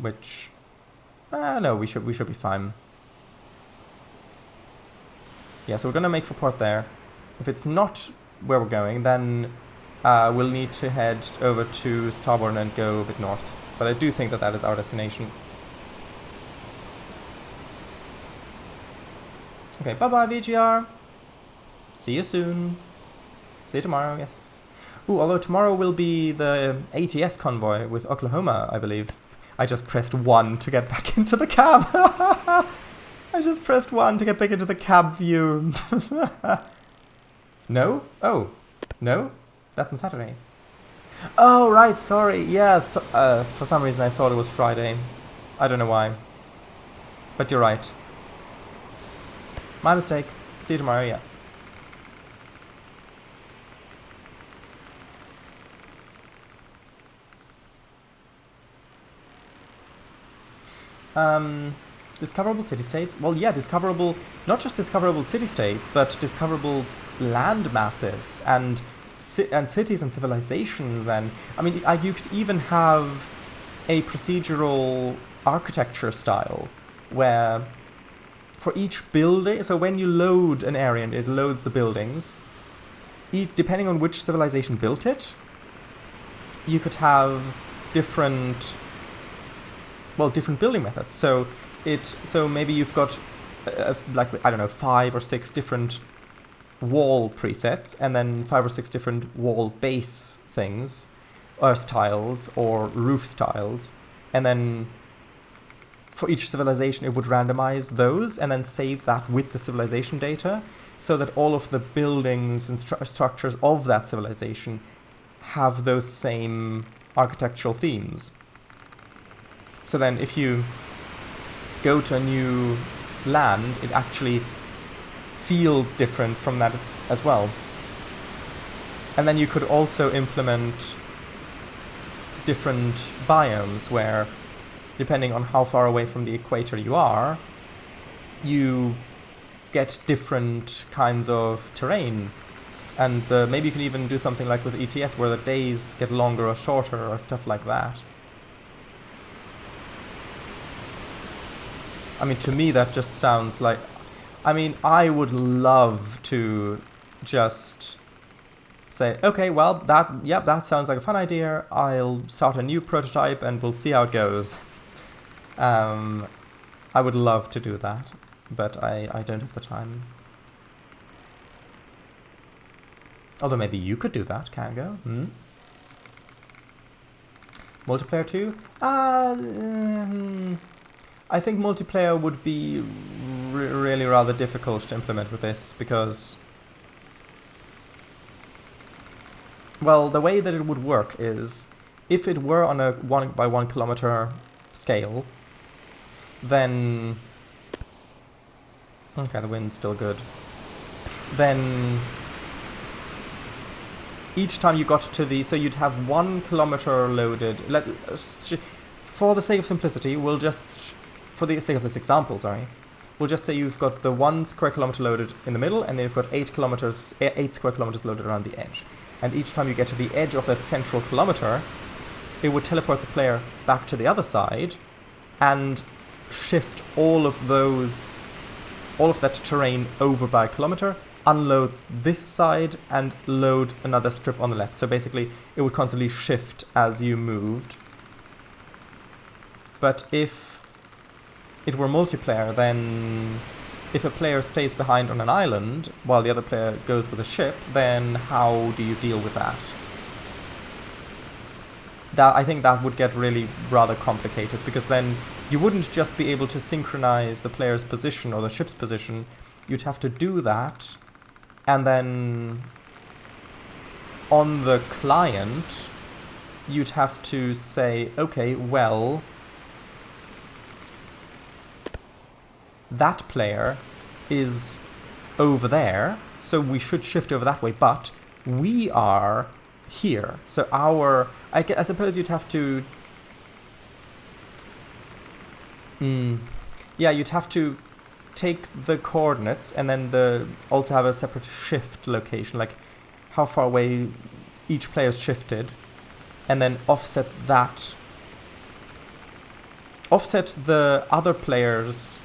Which, no, we should be fine. Yeah, so we're going to make for port there. If it's not where we're going, then we'll need to head over to starboard and go a bit north. But I do think that that is our destination. Okay, bye-bye, VGR. See you soon. See you tomorrow, yes. Ooh, although tomorrow will be the ATS convoy with Oklahoma, I believe. I just pressed 1 to get back into the cab. I just pressed 1 to get back into the cab view. No? Oh. No? That's on Saturday. Oh, right, sorry. Yes, for some reason I thought it was Friday. I don't know why. But you're right. My mistake. See you tomorrow, yeah. Discoverable city-states? Well, yeah, discoverable, not just discoverable city-states, but discoverable land masses and cities and civilizations. And, I mean, you could even have a procedural architecture style where for each building, so when you load an area and it loads the buildings, depending on which civilization built it, you could have different building methods. So maybe you've got like, I don't know, 5 or 6 different wall presets, and then 5 or 6 different wall base things, or styles, or roof styles, and then for each civilization it would randomize those and then save that with the civilization data, so that all of the buildings and structures of that civilization have those same architectural themes. So then if you go to a new land, it actually feels different from that as well. And then you could also implement different biomes where, depending on how far away from the equator you are, you get different kinds of terrain. And maybe you can even do something like with ETS where the days get longer or shorter or stuff like that. I mean, to me that just sounds like... I mean, I would love to just say, okay, well, that sounds like a fun idea. I'll start a new prototype and we'll see how it goes. I would love to do that, but I don't have the time. Although maybe you could do that, Kango. Multiplayer too? I think multiplayer would be really rather difficult to implement with this, because, well, the way that it would work is, if it were on a 1 by 1 kilometer scale, then... Okay, the wind's still good. Then each time you got to the... So you'd have 1 kilometer loaded... For the sake of simplicity, we'll just... For the sake of this example, sorry. We'll just say you've got the 1 square kilometer loaded in the middle, and then you've got 8 square kilometers loaded around the edge. And each time you get to the edge of that central kilometer, it would teleport the player back to the other side and shift all of that terrain over by a kilometer, unload this side, and load another strip on the left. So basically, it would constantly shift as you moved. But if it were multiplayer, then if a player stays behind on an island while the other player goes with a ship, then how do you deal with that? I think that would get really rather complicated, because then you wouldn't just be able to synchronize the player's position or the ship's position you'd have to do that, and then on the client, you'd have to say, okay, well, that player is over there, so we should shift over that way, but we are here. So I suppose you'd have to... yeah, you'd have to take the coordinates and then also have a separate shift location, like how far away each player's shifted, and then offset that. Offset the other player's...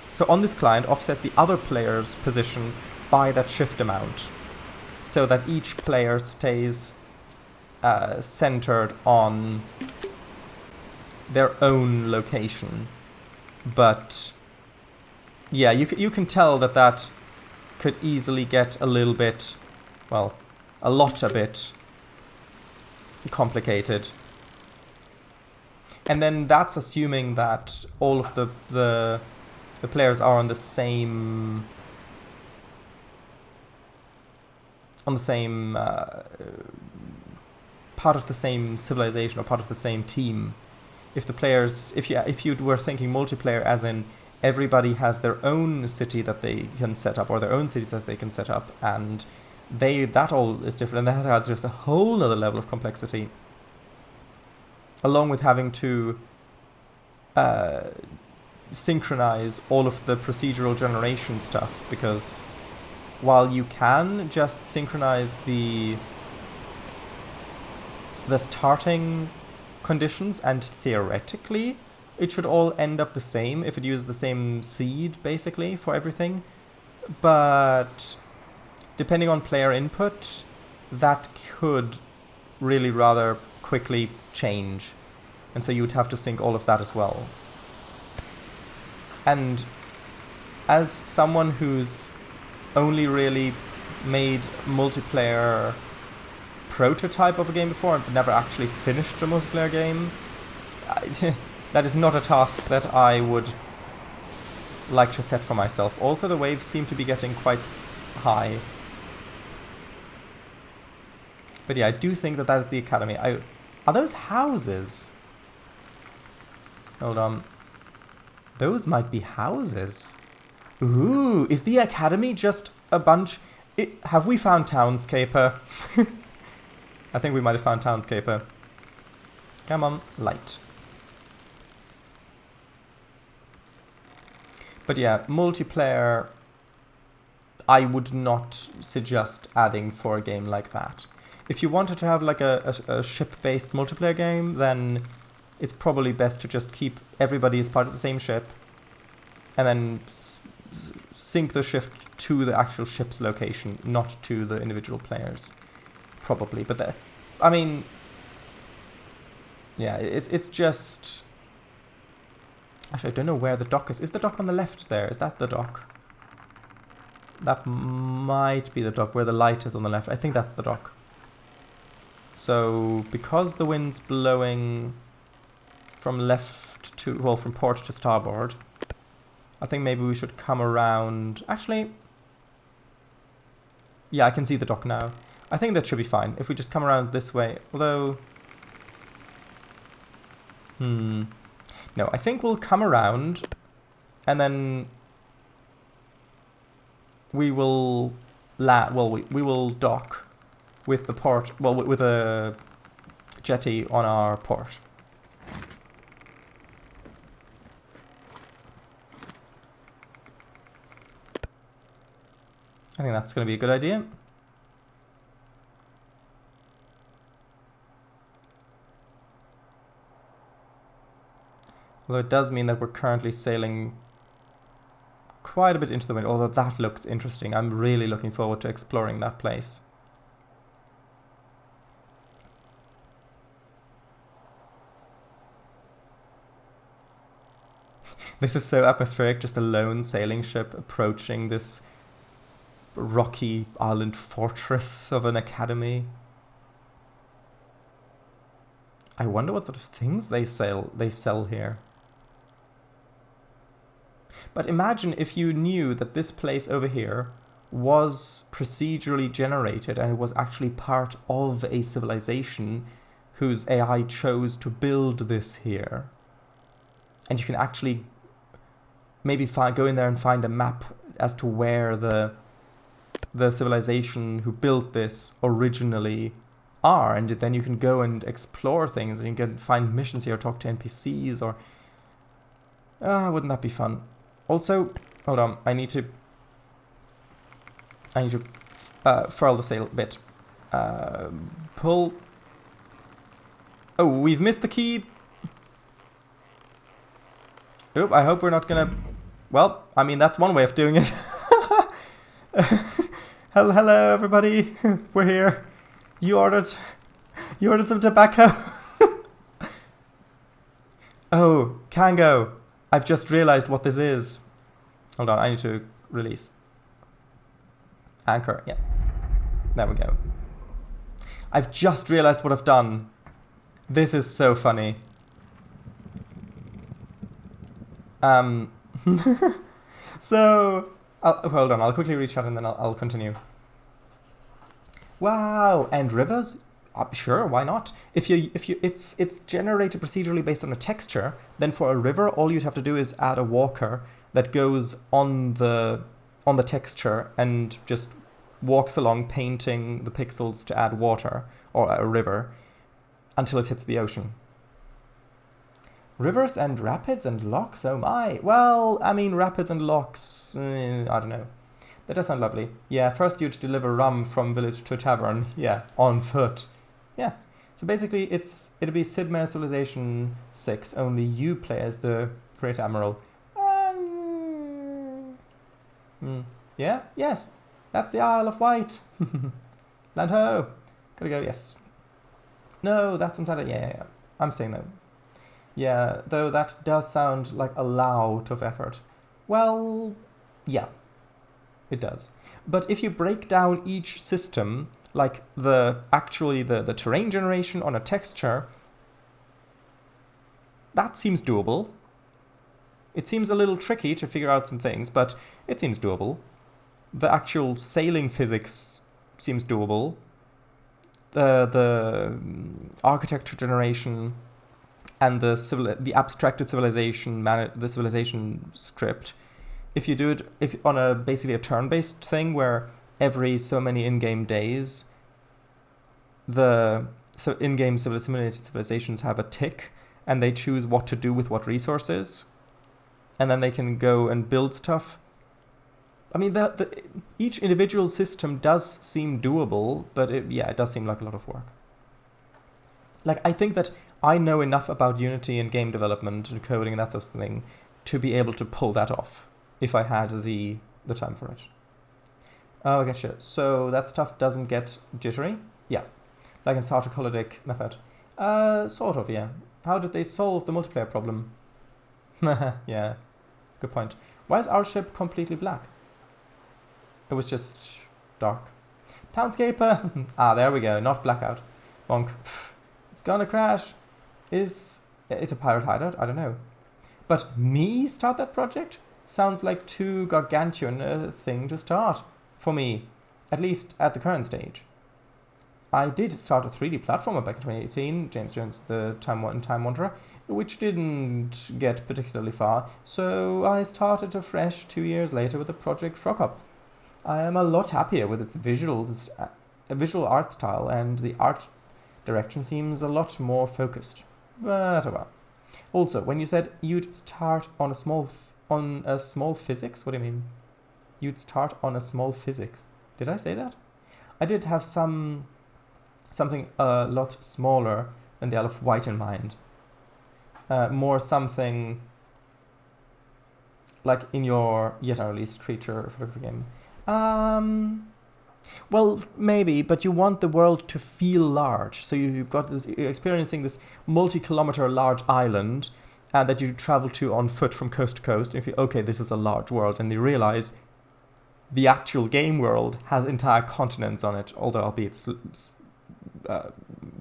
So on this client, offset the other player's position by that shift amount, so that each player stays centered on their own location. But yeah, you can tell that could easily get a little bit, well, a bit complicated. And then that's assuming that all of the players are on the same part of the same civilization or part of the same team. If the players, if you were thinking multiplayer as in everybody has their own city that they can set up, or their own cities that they can set up, and that all is different, and that adds just a whole other level of complexity, along with having to synchronize all of the procedural generation stuff, because while you can just synchronize the starting conditions, and theoretically it should all end up the same if it uses the same seed basically for everything, but depending on player input, that could really rather quickly change, and so you would have to sync all of that as well. And as someone who's only really made multiplayer prototype of a game before and never actually finished a multiplayer game, that is not a task that I would like to set for myself. Also, the waves seem to be getting quite high. But yeah, I do think that is the academy. Are those houses? Hold on. Those might be houses. Ooh, is the academy just a bunch... have we found Townscaper? I think we might have found Townscaper. Come on, light. But yeah, multiplayer, I would not suggest adding for a game like that. If you wanted to have like a ship-based multiplayer game, then it's probably best to just keep everybody as part of the same ship, and then sync the shift to the actual ship's location, not to the individual players. Probably, but I mean, yeah, it's just... Actually, I don't know where the dock is. Is the dock on the left there? Is that the dock? That might be the dock where the light is on the left. I think that's the dock. So, because the wind's blowing from left to, well, from port to starboard, I think maybe we should come around... Actually, yeah, I can see the dock now. I think that should be fine if we just come around this way, although... No, I think we'll come around, and then we will we will dock with the port, well, with a jetty on our port. I think that's going to be a good idea. Although it does mean that we're currently sailing quite a bit into the wind, although that looks interesting. I'm really looking forward to exploring that place. This is so atmospheric, just a lone sailing ship approaching this rocky island fortress of an academy. I wonder what sort of things they sell here. But imagine if you knew that this place over here was procedurally generated and it was actually part of a civilization whose AI chose to build this here. And you can actually maybe go in there and find a map as to where the civilization who built this originally are, and then you can go and explore things, and you can find missions here, talk to NPCs, or wouldn't that be fun? Also, hold on, I need to furl the sail a bit. Pull. Oh, we've missed the key. Oop, I hope we're not gonna... Well, I mean, that's one way of doing it. Hello, everybody. We're here. You ordered some tobacco. Oh, Kango. I've just realized what this is. Hold on, I need to release. Anchor, yeah. There we go. I've just realized what I've done. This is so funny. So, hold on, I'll quickly reach out and then I'll continue. Wow, and rivers? Sure, why not? If it's generated procedurally based on a texture, then for a river, all you'd have to do is add a walker that goes on the texture and just walks along painting the pixels to add water or a river until it hits the ocean. Rivers and rapids and locks, oh my. Well, I mean, rapids and locks, I don't know. That does sound lovely. Yeah, first you'd deliver rum from village to tavern. Yeah, on foot. Yeah. So basically, it'd be Sid Meier's Civilization 6, only you play as the Great Admiral. Yeah? Yes. That's the Isle of Wight. Land ho. Gotta go, yes. No, that's inside it. Yeah. I'm saying no. Yeah, though that does sound like a lot of effort. Well, yeah, it does. But if you break down each system, like the terrain generation on a texture, that seems doable. It seems a little tricky to figure out some things, but it seems doable. The actual sailing physics seems doable. The architecture generation and the abstracted civilization, the civilization script, if you do it on basically a turn-based thing where every so many in-game days, in-game simulated civilizations have a tick, and they choose what to do with what resources, and then they can go and build stuff. I mean, each individual system does seem doable, but it does seem like a lot of work. Like, I think that I know enough about Unity and game development and coding and that sort of thing to be able to pull that off if I had the time for it. Oh, I getcha. So that stuff doesn't get jittery? Yeah. Like in starter colodic method. Sort of, yeah. How did they solve the multiplayer problem? Yeah. Good point. Why is our ship completely black? It was just dark. Townscaper! There we go. Not blackout. Bonk. It's gonna crash. Is it a pirate hideout? I don't know. But me start that project? Sounds like too gargantuan a thing to start. For me. At least at the current stage. I did start a 3D platformer back in 2018, James Jones, the Time Wanderer, which didn't get particularly far, so I started afresh 2 years later with the project Frog Up. I am a lot happier with its visuals, visual art style, and the art direction seems a lot more focused. But oh well. Also, when you said you'd start on a small physics, what do you mean? You'd start on a small physics. Did I say that? I did have something a lot smaller than the Isle of Wight in mind. More something like in your yet unreleased creature photography game. Well, maybe, but you want the world to feel large. So you're experiencing this multi-kilometer large island that you travel to on foot from coast to coast. And okay, this is a large world, and you realize the actual game world has entire continents on it, although albeit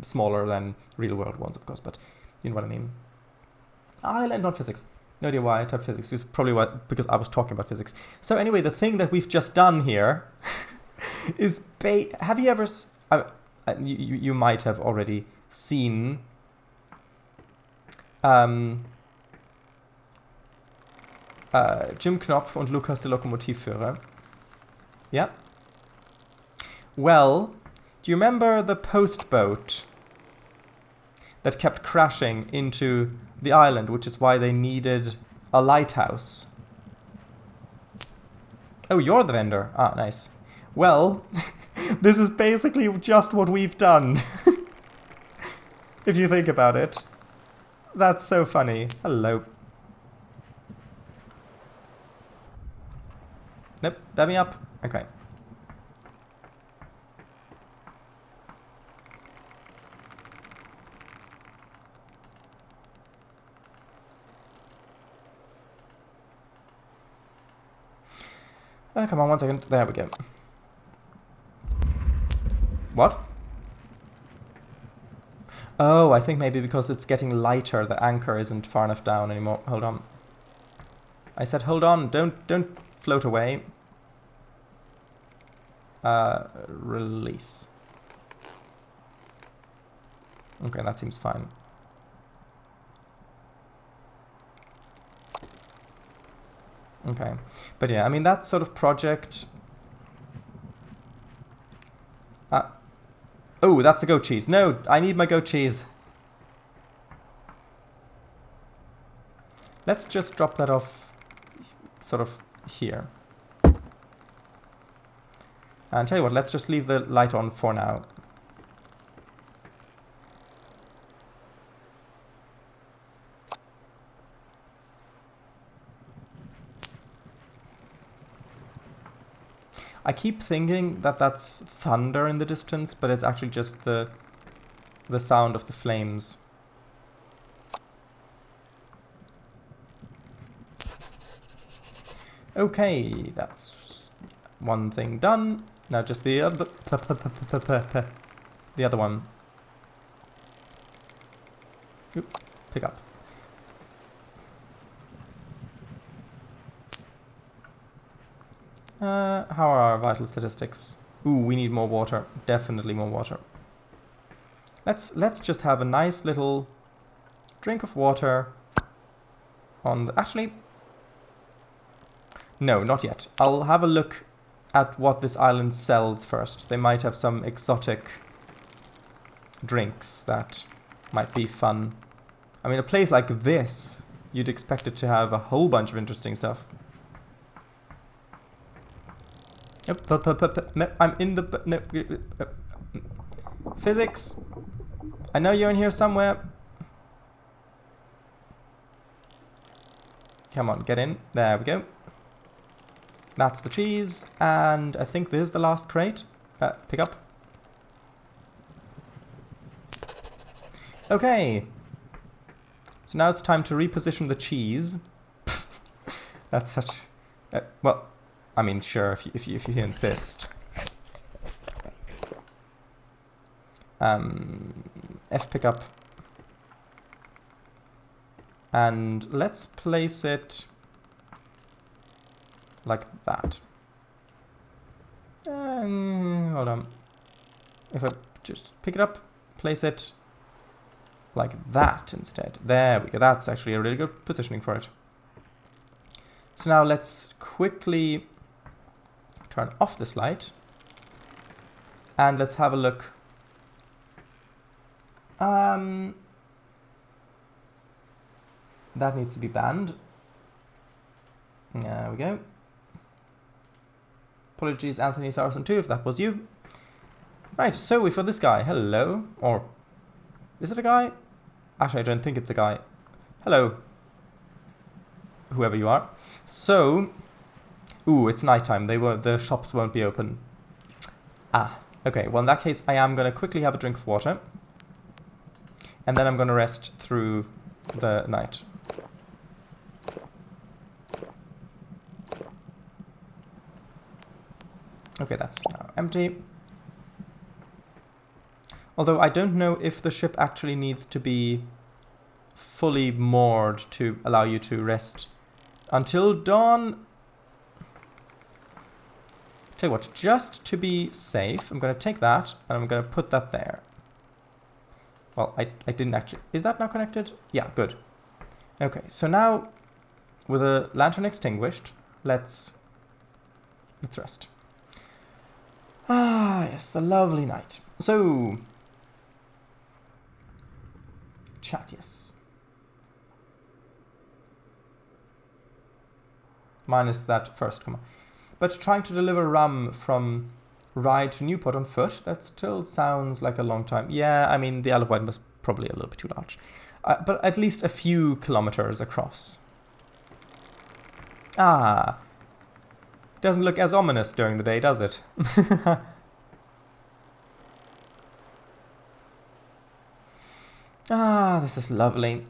smaller than real world ones, of course, but you know what I mean. Island, not physics. No idea why I typed physics, because I was talking about physics. So anyway, the thing that we've just done here is have you ever... you might have already seen Jim Knopf und Lukas der Lokomotivführer. Yeah. Well, do you remember the post boat that kept crashing into the island, which is why they needed a lighthouse? Oh, you're the vendor. Ah, nice. Well, this is basically just what we've done. If you think about it. That's so funny. Hello. Nope, let me up. Okay. Oh, come on, 1 second. There we go. What? Oh, I think maybe because it's getting lighter, the anchor isn't far enough down anymore. Hold on. I said hold on, don't float away. Release. Okay, that seems fine. Okay, but yeah, I mean, that sort of project... oh, that's the goat cheese. No, I need my goat cheese. Let's just drop that off sort of here. And tell you what, let's just leave the light on for now. I keep thinking that that's thunder in the distance, but it's actually just the sound of the flames. Okay, that's one thing done. Now just the other one. Oops, pick up. How are our vital statistics? Ooh, we need more water. Definitely more water. Let's just have a nice little drink of water on the... Actually, no, not yet. I'll have a look at what this island sells first. They might have some exotic drinks that might be fun. I mean, a place like this, you'd expect it to have a whole bunch of interesting stuff. No, I'm in the... No. Physics. I know you're in here somewhere. Come on, get in. There we go. That's the cheese. And I think this is the last crate. Pick up. Okay. So now it's time to reposition the cheese. That's such... well... I mean, sure, if you insist. F pickup. And let's place it like that. Hold on. If I just pick it up, place it like that instead. There we go. That's actually a really good positioning for it. So now let's quickly turn off this light. And let's have a look. That needs to be banned. There we go. Apologies, Anthony Saracen 2, if that was you. Right, so we've got this guy. Hello. Or, is it a guy? Actually, I don't think it's a guy. Hello. Whoever you are. So, ooh, it's nighttime. The shops won't be open. Ah, okay. Well, in that case, I am going to quickly have a drink of water. And then I'm going to rest through the night. Okay, that's now empty. Although I don't know if the ship actually needs to be fully moored to allow you to rest until dawn. Tell you what, just to be safe, I'm going to take that and I'm going to put that there. Well, I didn't actually... Is that now connected? Yeah, good. Okay, so now with the lantern extinguished, let's rest. Ah, yes, the lovely night. So, chat, yes. Minus that first comma. But trying to deliver rum from Rye to Newport on foot, that still sounds like a long time. Yeah, I mean, the Isle of Wight was probably a little bit too large. But at least a few kilometers across. Ah. Doesn't look as ominous during the day, does it? Ah, this is lovely.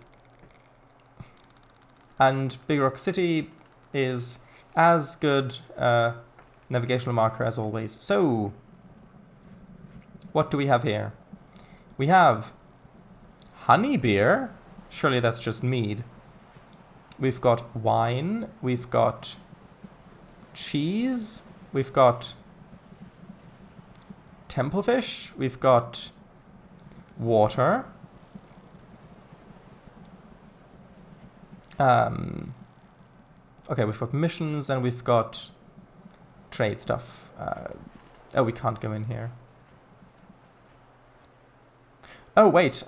And Big Rock City is as good a navigational marker as always. So, what do we have here? We have honey beer. Surely that's just mead. We've got wine. We've got cheese. We've got temple fish. We've got water. Okay, we've got missions and we've got trade stuff. Oh, we can't go in here. Oh, wait,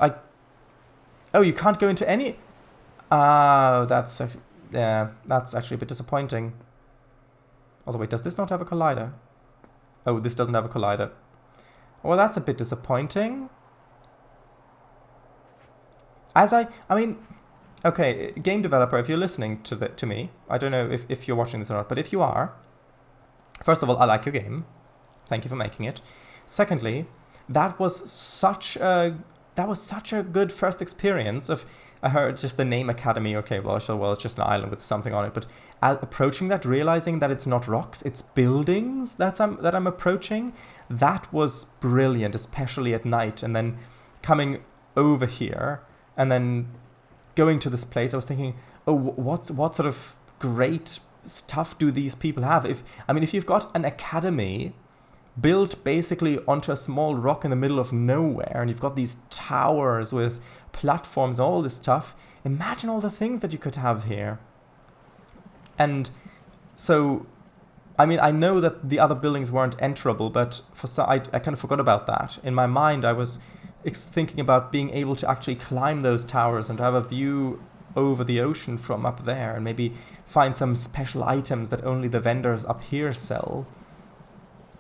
Oh, you can't go into any... Oh, that's actually a bit disappointing. Although, wait, does this not have a collider? Oh, this doesn't have a collider. Well, that's a bit disappointing. I mean... Okay, game developer, if you're listening to me, I don't know if you're watching this or not, but if you are, first of all, I like your game. Thank you for making it. Secondly, that was such a good first experience of... I heard just the name Academy. Okay, well, it's just an island with something on it. But approaching that, realizing that it's not rocks, it's buildings that I'm approaching, that was brilliant, especially at night. And then coming over here and then going to this place, I was thinking, oh, what sort of great stuff do these people have? If you've got an academy built basically onto a small rock in the middle of nowhere, and you've got these towers with platforms, all this stuff, imagine all the things that you could have here. And so, I mean, I know that the other buildings weren't enterable, but I kind of forgot about that. In my mind, I was thinking about being able to actually climb those towers and have a view over the ocean from up there, and maybe find some special items that only the vendors up here sell.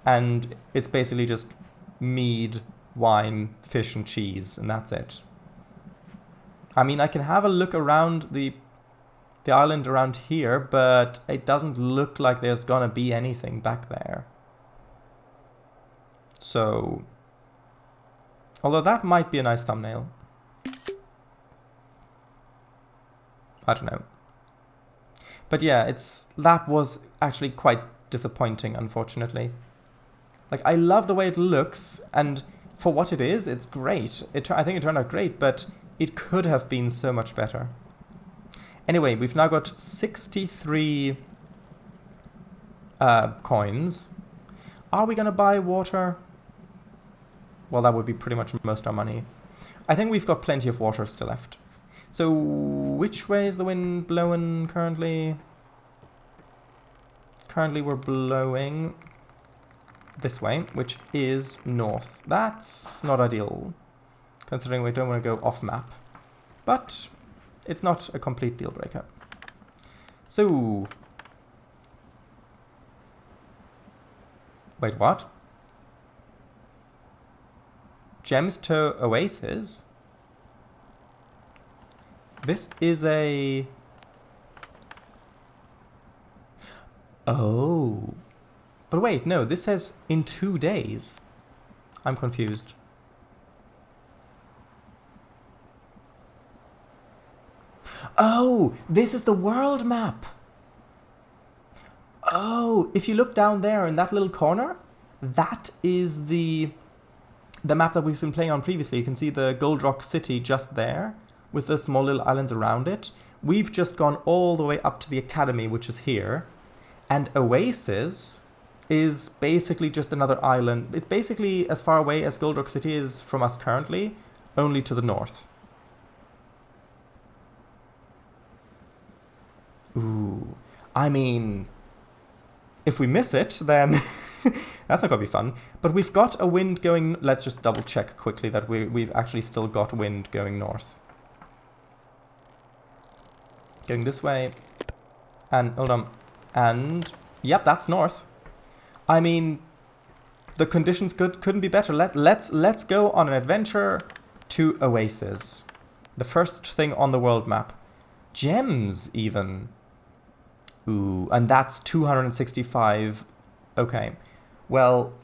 And it's basically just mead, wine, fish, and cheese, and that's it. I mean, I can have a look around the island around here, but it doesn't look like there's gonna be anything back there. So, although that might be a nice thumbnail. I don't know. But yeah, that was actually quite disappointing, unfortunately. Like, I love the way it looks, and for what it is, it's great. I think it turned out great, but it could have been so much better. Anyway, we've now got 63 coins. Are we going to buy water? Well, that would be pretty much most of our money. I think we've got plenty of water still left. So, which way is the wind blowing currently? Currently we're blowing this way, which is north. That's not ideal, considering we don't want to go off map. But it's not a complete deal breaker. So, wait, what? Gems to Oasis? This is a... Oh. But wait, no, this says in 2 days. I'm confused. Oh, this is the world map. Oh, if you look down there in that little corner, that is the map that we've been playing on previously. You can see the Gold Rock City just there. with the small little islands around it. We've just gone all the way up to the academy, which is here. And Oasis is basically just another island. It's basically as far away as Gold Rock City is from us currently, only to the north. Ooh, I mean, if we miss it, then that's not gonna be fun. But we've got a wind going. Let's just double check quickly that we've actually still got wind going north. Going this way, and hold on, and yep, that's north. I mean, the conditions couldn't be better. Let's go on an adventure to Oasis, the first thing on the world map. Gems even. Ooh, and that's 265. Okay, well.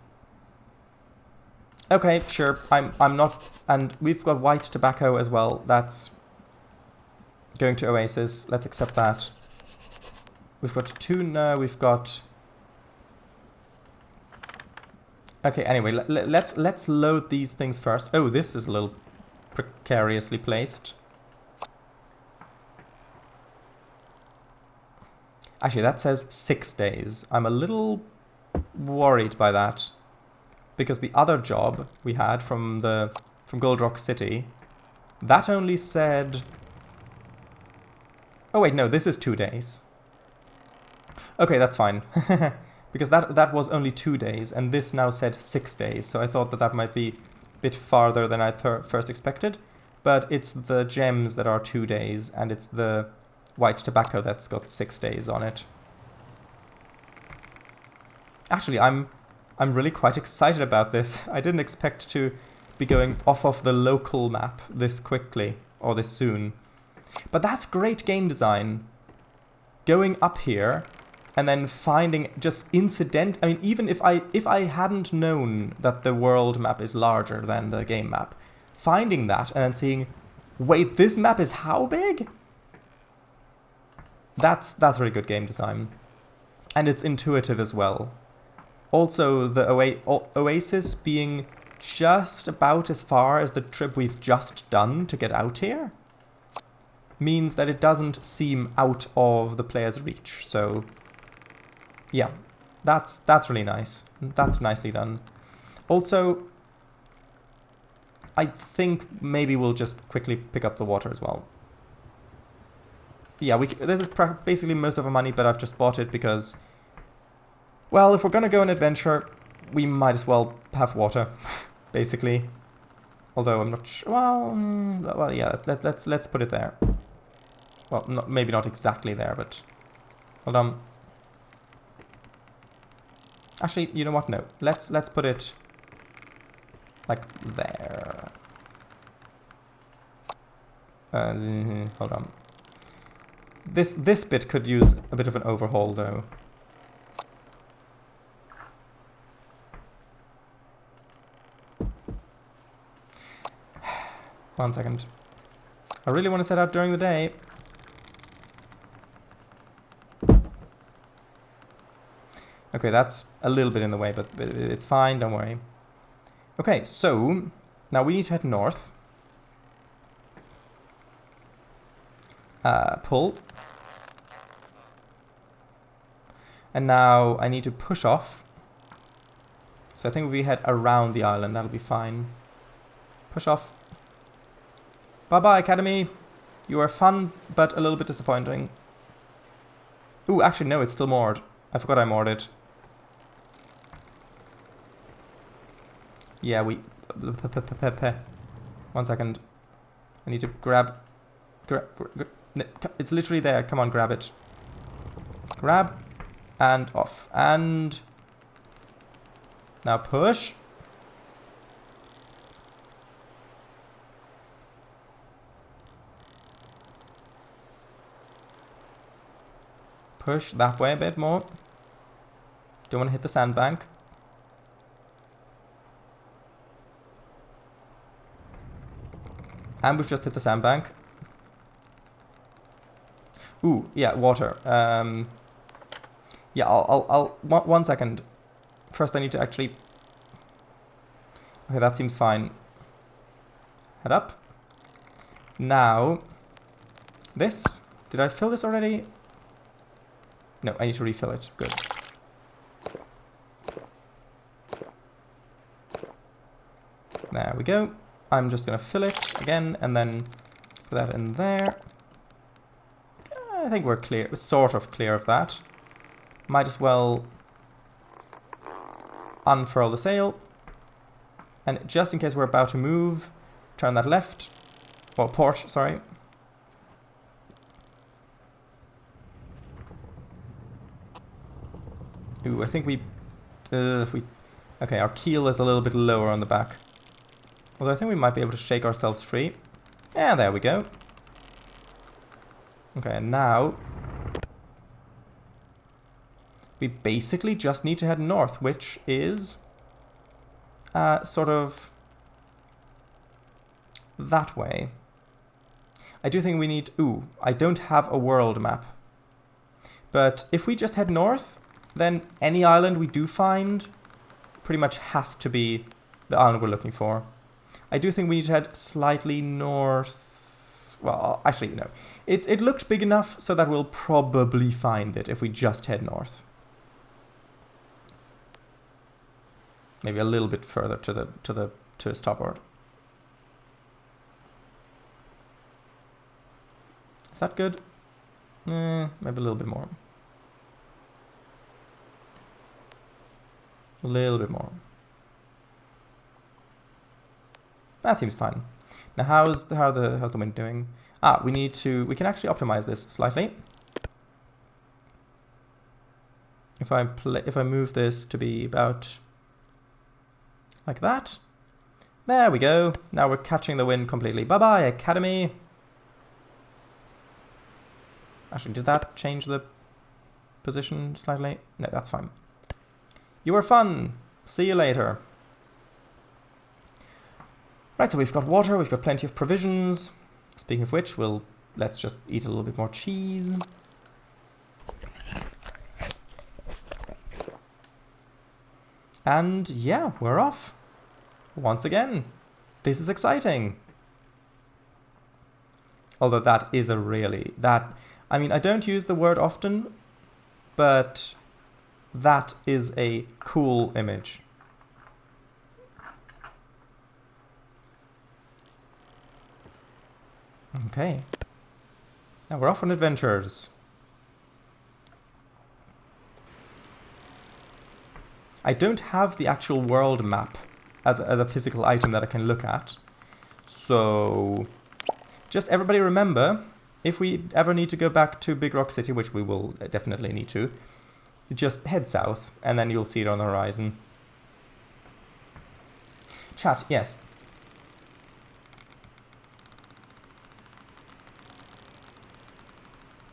Okay, sure. I'm not, and we've got white tobacco as well. That's going to Oasis. Let's accept that. We've got tuna. We've got. Okay. Anyway, let's load these things first. Oh, this is a little precariously placed. Actually, that says 6 days. I'm a little worried by that, because the other job we had from Gold Rock City, that only said. Oh wait, no, this is 2 days. Okay, that's fine. Because that was only 2 days, and this now said 6 days, so I thought that might be a bit farther than I first expected. But it's the gems that are 2 days, and it's the white tobacco that's got 6 days on it. Actually, I'm really quite excited about this. I didn't expect to be going off of the local map this quickly, or this soon. But that's great game design. Going up here and then finding just incident. I mean, even if I hadn't known that the world map is larger than the game map, finding that and then seeing, wait, this map is how big? That's really good game design. And it's intuitive as well. Also, the Oasis being just about as far as the trip we've just done to get out here means that it doesn't seem out of the player's reach. So, yeah, that's really nice. That's nicely done. Also, I think maybe we'll just quickly pick up the water as well. Yeah, this is basically most of our money, but I've just bought it because, well, if we're gonna go on an adventure, we might as well have water, basically. Although I'm not sure. Well, yeah. Let's put it there. Well, maybe not exactly there, but hold on. Actually, you know what? No, let's put it like there. Hold on. This bit could use a bit of an overhaul, though. One second. I really want to set out during the day. Okay, that's a little bit in the way, but it's fine, don't worry. Okay, so now we need to head north. Pull. And now I need to push off. So I think if we head around the island, that'll be fine. Push off. Bye-bye, Academy. You are fun, but a little bit disappointing. Ooh, actually, no, it's still moored. I forgot I moored it. Yeah, one second. I need to grab. It's literally there. Come on, grab it. Grab. And off. And now push. Push that way a bit more. Don't want to hit the sandbank. And we've just hit the sandbank. Ooh, yeah, water. Yeah, I'll 1 second. First I need to actually. Okay, that seems fine. Head up. Now, this. Did I fill this already? No, I need to refill it. Good. There we go. I'm just going to fill it again and then put that in there. I think we're clear, sort of clear of that. Might as well unfurl the sail. And just in case we're about to move, turn that left. Well, port, sorry. Ooh, I think if we... Okay, our keel is a little bit lower on the back. Although I think we might be able to shake ourselves free. Yeah, there we go. Okay, and now we basically just need to head north, which is sort of that way. I do think we need... Ooh, I don't have a world map. But if we just head north, then any island we do find pretty much has to be the island we're looking for. I do think we need to head slightly north. Well, actually, no. It looked big enough so that we'll probably find it if we just head north. Maybe a little bit further to starboard. Is that good? Maybe a little bit more. A little bit more. That seems fine. Now, how's the wind doing? We can actually optimize this slightly. If I move this to be about like that. There we go. Now we're catching the wind completely. Bye-bye, Academy. Actually, did that change the position slightly? No, that's fine. You were fun. See you later. Right, so we've got water, we've got plenty of provisions. Speaking of which, let's just eat a little bit more cheese. And yeah, we're off. Once again. This is exciting. Although that is a really... I mean, I don't use the word often, but that is a cool image. Okay. Now we're off on adventures. I don't have the actual world map as a physical item that I can look at. So just everybody remember, if we ever need to go back to Big Rock City, which we will definitely need to, just head south and then you'll see it on the horizon. Chat, yes.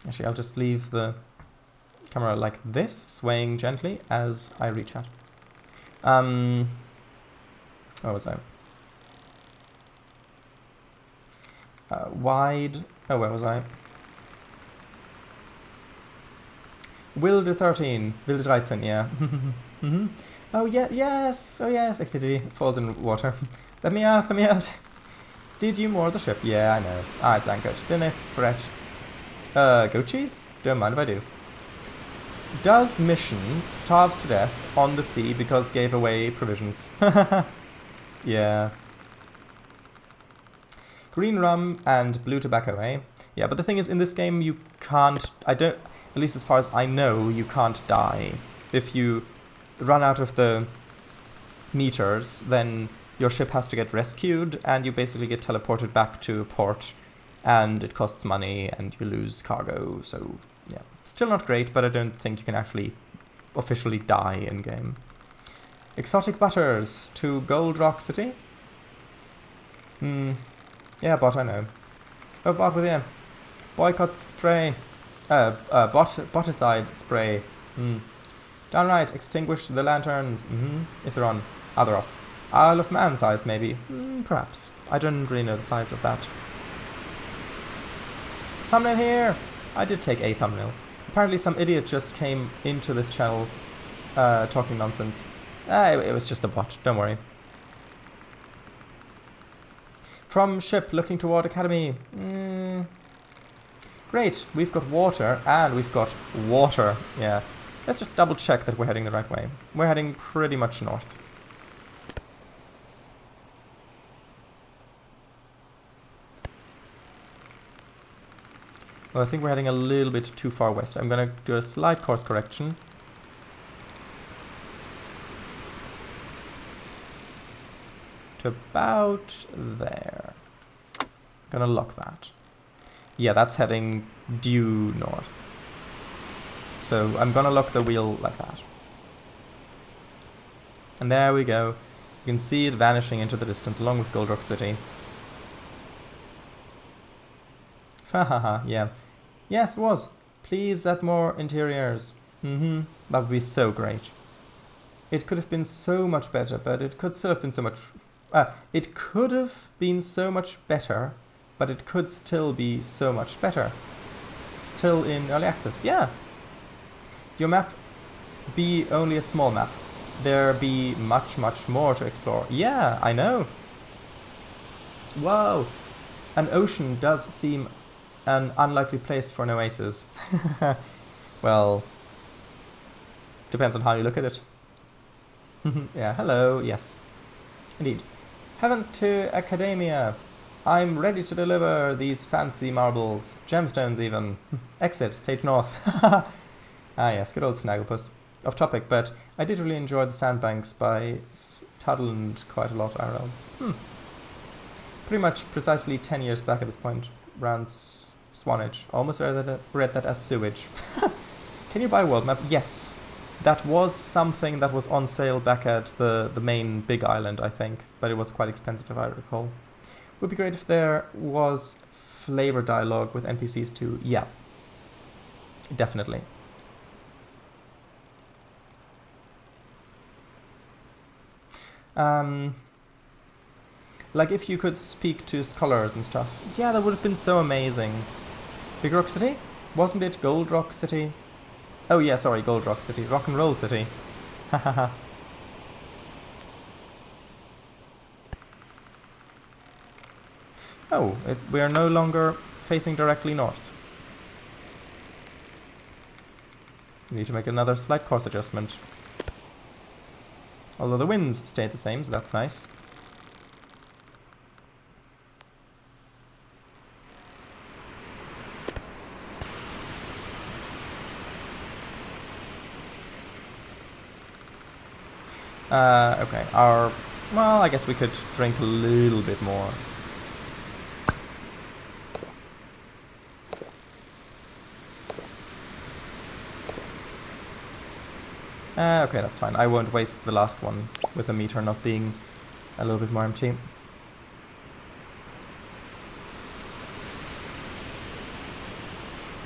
Actually, I'll just leave the camera like this, swaying gently as I reach out. Where was I? Wide. Oh, where was I? Wilde 13. Wilde 13, yeah. Oh, yeah, yes. Oh, yes. Accidentally falls in water. Let me out, let me out. Did you moor the ship? Yeah, I know. It's anchored. Don't I fret. Goat cheese? Don't mind if I do. Does mission starves to death on the sea because gave away provisions? Yeah. Green rum and blue tobacco, eh? Yeah, but the thing is, in this game, you can't... at least as far as I know, you can't die. If you run out of the meters, then your ship has to get rescued, and you basically get teleported back to port, and it costs money, and you lose cargo, so... yeah, still not great, but I don't think you can actually officially die in-game. Exotic butters to Gold Rock City? Yeah, bot, I know. Oh, bot with you. Boycott spray. Boticide spray. Downright, extinguish the lanterns. If they're on. They're off. Isle of Man size, maybe. Perhaps. I don't really know the size of that. Thumbnail here! I did take a thumbnail. Apparently some idiot just came into this channel talking nonsense. It was just a bot, don't worry. From ship looking toward Academy. Great, we've got water and we've got water. Yeah, let's just double check that we're heading the right way. We're heading pretty much north. Well, I think we're heading a little bit too far west. I'm gonna do a slight course correction. To about there. Gonna lock that. Yeah, that's heading due north. So I'm gonna lock the wheel like that. And there we go. You can see it vanishing into the distance along with Gold Rock City. Hahaha, yeah. Yes, it was. Please add more interiors. That would be so great. It could have been so much better, but it could still have been so much... it could have been so much better, but it could still be so much better. Still in early access, yeah. Your map be only a small map. There be much, much more to explore. Yeah, I know. Wow. An ocean does seem an unlikely place for an oasis. Well, depends on how you look at it. Yeah, hello, yes. Indeed. Heavens to Academia. I'm ready to deliver these fancy marbles. Gemstones even. Exit, stage north. Ah yes, good old Snagglepuss. Off topic, but I did really enjoy the sandbanks by Tudland quite a lot, IRL. Pretty much precisely 10 years back at this point. Round Swanage. Almost read that as sewage. Can you buy a world map? Yes. That was something that was on sale back at the main big island, I think. But it was quite expensive if I recall. Would be great if there was flavor dialogue with NPCs too. Yeah. Definitely. Like if you could speak to scholars and stuff. Yeah, that would have been so amazing. Big Rock City? Wasn't it Gold Rock City? Oh yeah, sorry, Gold Rock City. Rock and Roll City. Hahaha. Oh, we are no longer facing directly north. We need to make another slight course adjustment. Although the winds stayed the same, so that's nice. Okay, well, I guess we could drink a little bit more. Okay, that's fine. I won't waste the last one with the meter not being a little bit more empty.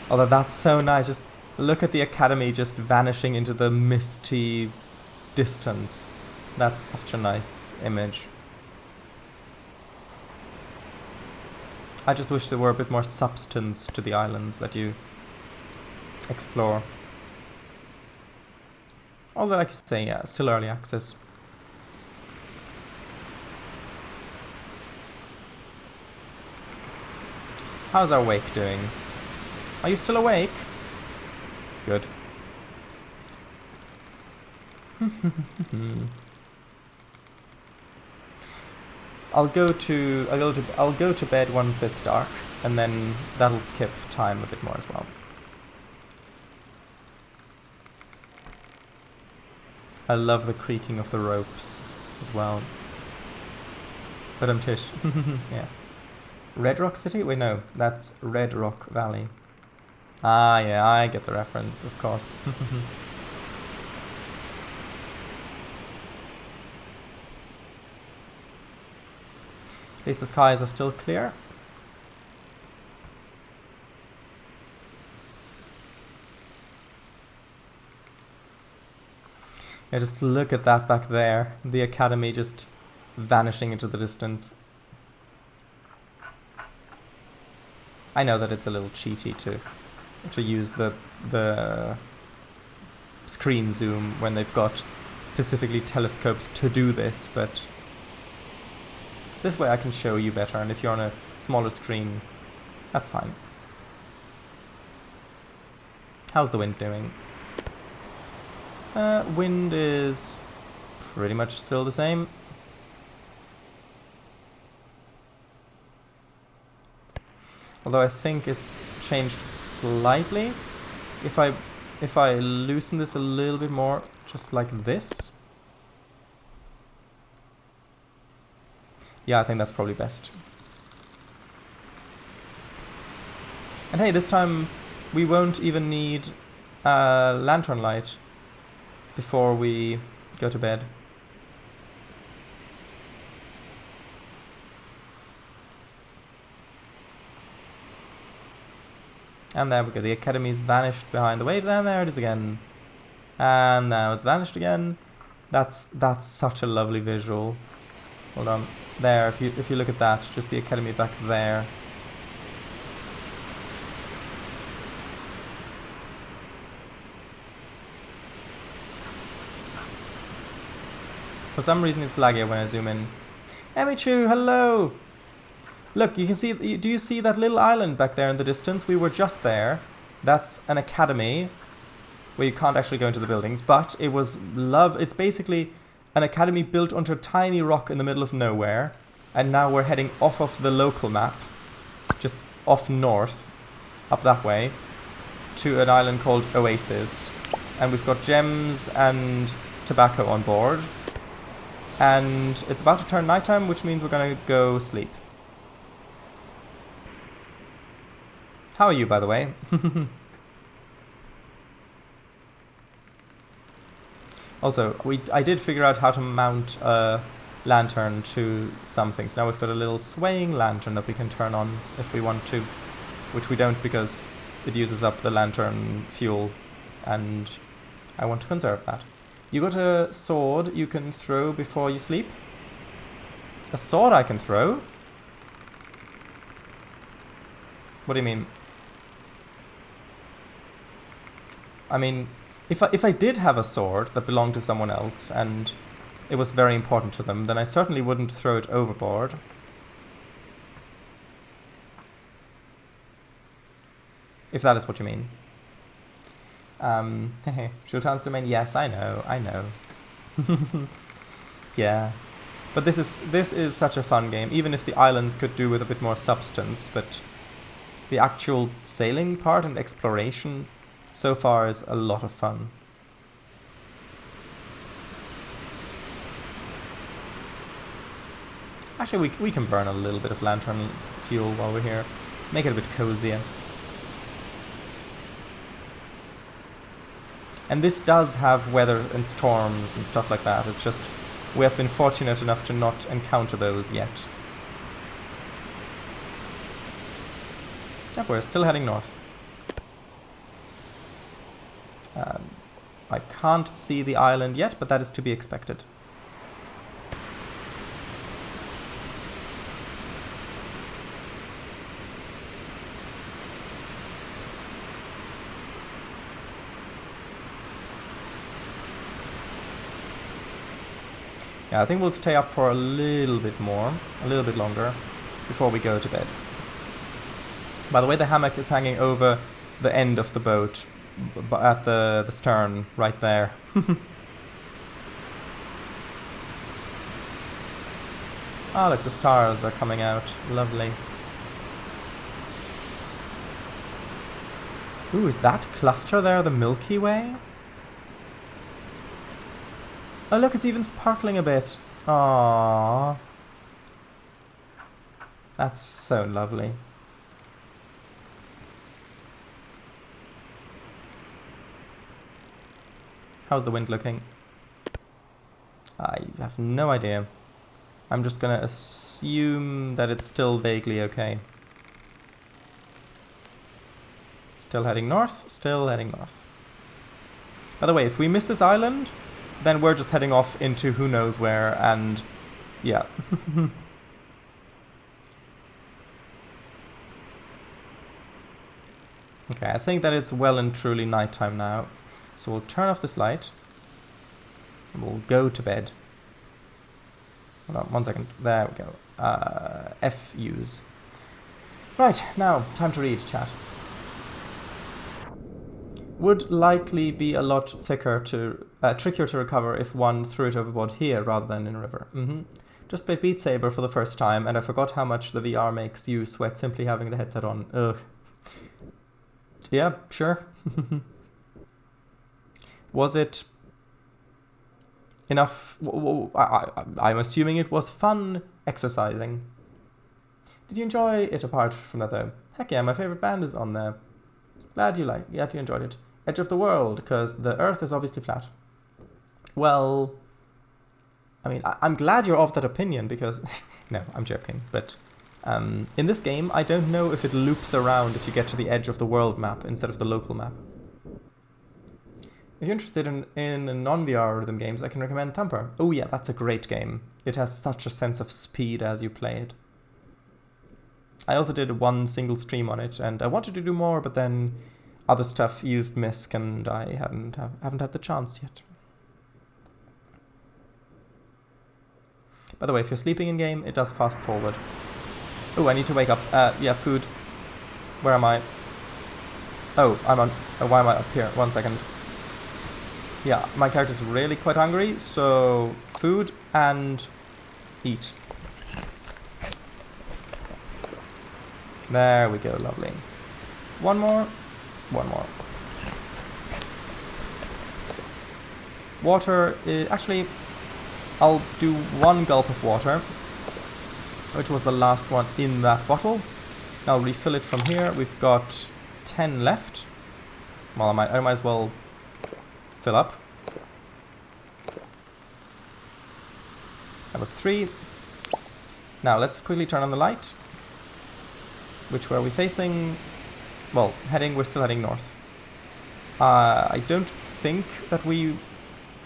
Although that's so nice, just look at the Academy just vanishing into the misty distance. That's such a nice image. I just wish there were a bit more substance to the islands that you explore. Although, like you say, yeah, still early access. How's our wake doing? Are you still awake? Good. I'll go to bed once it's dark, and then that'll skip time a bit more as well. I love the creaking of the ropes as well. But I'm Tish. Yeah. Red Rock City? Wait, no, that's Red Rock Valley. Ah, yeah, I get the reference, of course. At least the skies are still clear. Yeah, just look at that back there. The Academy just vanishing into the distance. I know that it's a little cheaty to use the screen zoom when they've got specifically telescopes to do this, but This way I can show you better, and if you're on a smaller screen, that's fine. How's the wind doing? Wind is pretty much still the same. Although I think it's changed slightly. If I loosen this a little bit more, just like this. Yeah, I think that's probably best. And hey, this time we won't even need a lantern light before we go to bed. And there we go, the academy's vanished behind the waves, and there it is again. And now it's vanished again. That's such a lovely visual. Hold on. There, if you look at that, just the academy back there. For some reason it's laggy when I zoom in. Emichu, hello! Look, you can see, do you see that little island back there in the distance? We were just there. That's an academy where you can't actually go into the buildings, but it was it's basically an academy built onto a tiny rock in the middle of nowhere, and now we're heading off of the local map, just off north, up that way, to an island called Oasis. And we've got gems and tobacco on board. And it's about to turn nighttime, which means we're gonna go sleep. How are you, by the way? Also, I did figure out how to mount a lantern to some things. Now we've got a little swaying lantern that we can turn on if we want to, which we don't because it uses up the lantern fuel, and I want to conserve that. You got a sword you can throw before you sleep? A sword I can throw? What do you mean? I mean, if I did have a sword that belonged to someone else and it was very important to them, then I certainly wouldn't throw it overboard. If that is what you mean. Shultan's domain, yes, I know. Yeah. But this is such a fun game, even if the islands could do with a bit more substance, but the actual sailing part and exploration so far is a lot of fun. Actually, we can burn a little bit of lantern fuel while we're here. Make it a bit cozier. And this does have weather and storms and stuff like that. It's just we have been fortunate enough to not encounter those yet. Yep, we're still heading north. I can't see the island yet, but that is to be expected. Yeah, I think we'll stay up for a little bit longer, before we go to bed. By the way, the hammock is hanging over the end of the boat, at the stern, right there. Ah, look, the stars are coming out. Lovely. Ooh, is that cluster there the Milky Way? Oh, look, it's even sparkling a bit. Aww. That's so lovely. How's the wind looking? I have no idea. I'm just gonna assume that it's still vaguely okay. Still heading north, still heading north. By the way, if we miss this island, then we're just heading off into who knows where, and yeah. Okay, I think that it's well and truly nighttime now. So we'll turn off this light, and we'll go to bed. Hold on, 1 second. There we go. FUs. Right, now, time to read, chat. Would likely be a lot trickier to recover if one threw it overboard here rather than in a river. Just played Beat Saber for the first time, and I forgot how much the VR makes you sweat simply having the headset on. Ugh. Yeah, sure. Was it enough? I'm assuming it was fun exercising. Did you enjoy it apart from that though? Heck yeah, my favorite band is on there. Glad you enjoyed it. Edge of the world, because the Earth is obviously flat. Well, I mean, I'm glad you're of that opinion because... no, I'm joking. But in this game, I don't know if it loops around if you get to the edge of the world map instead of the local map. If you're interested in non-VR rhythm games, I can recommend Thumper. Oh yeah, that's a great game. It has such a sense of speed as you play it. I also did one single stream on it, and I wanted to do more, but then other stuff used Misc, and I haven't had the chance yet. By the way, if you're sleeping in game, it does fast forward. Oh, I need to wake up. Yeah, food. Where am I? Oh, I'm on. Why am I up here? 1 second. Yeah, my character's really quite hungry, so food and eat. There we go, lovely. One more. Water, actually, I'll do 1 gulp of water, which was the last one in that bottle. I'll refill it from here. We've got 10 left. Well, I might as well fill up. That was 3. Now let's quickly turn on the light. Which way are we facing? Well, we're still heading north. I don't think that we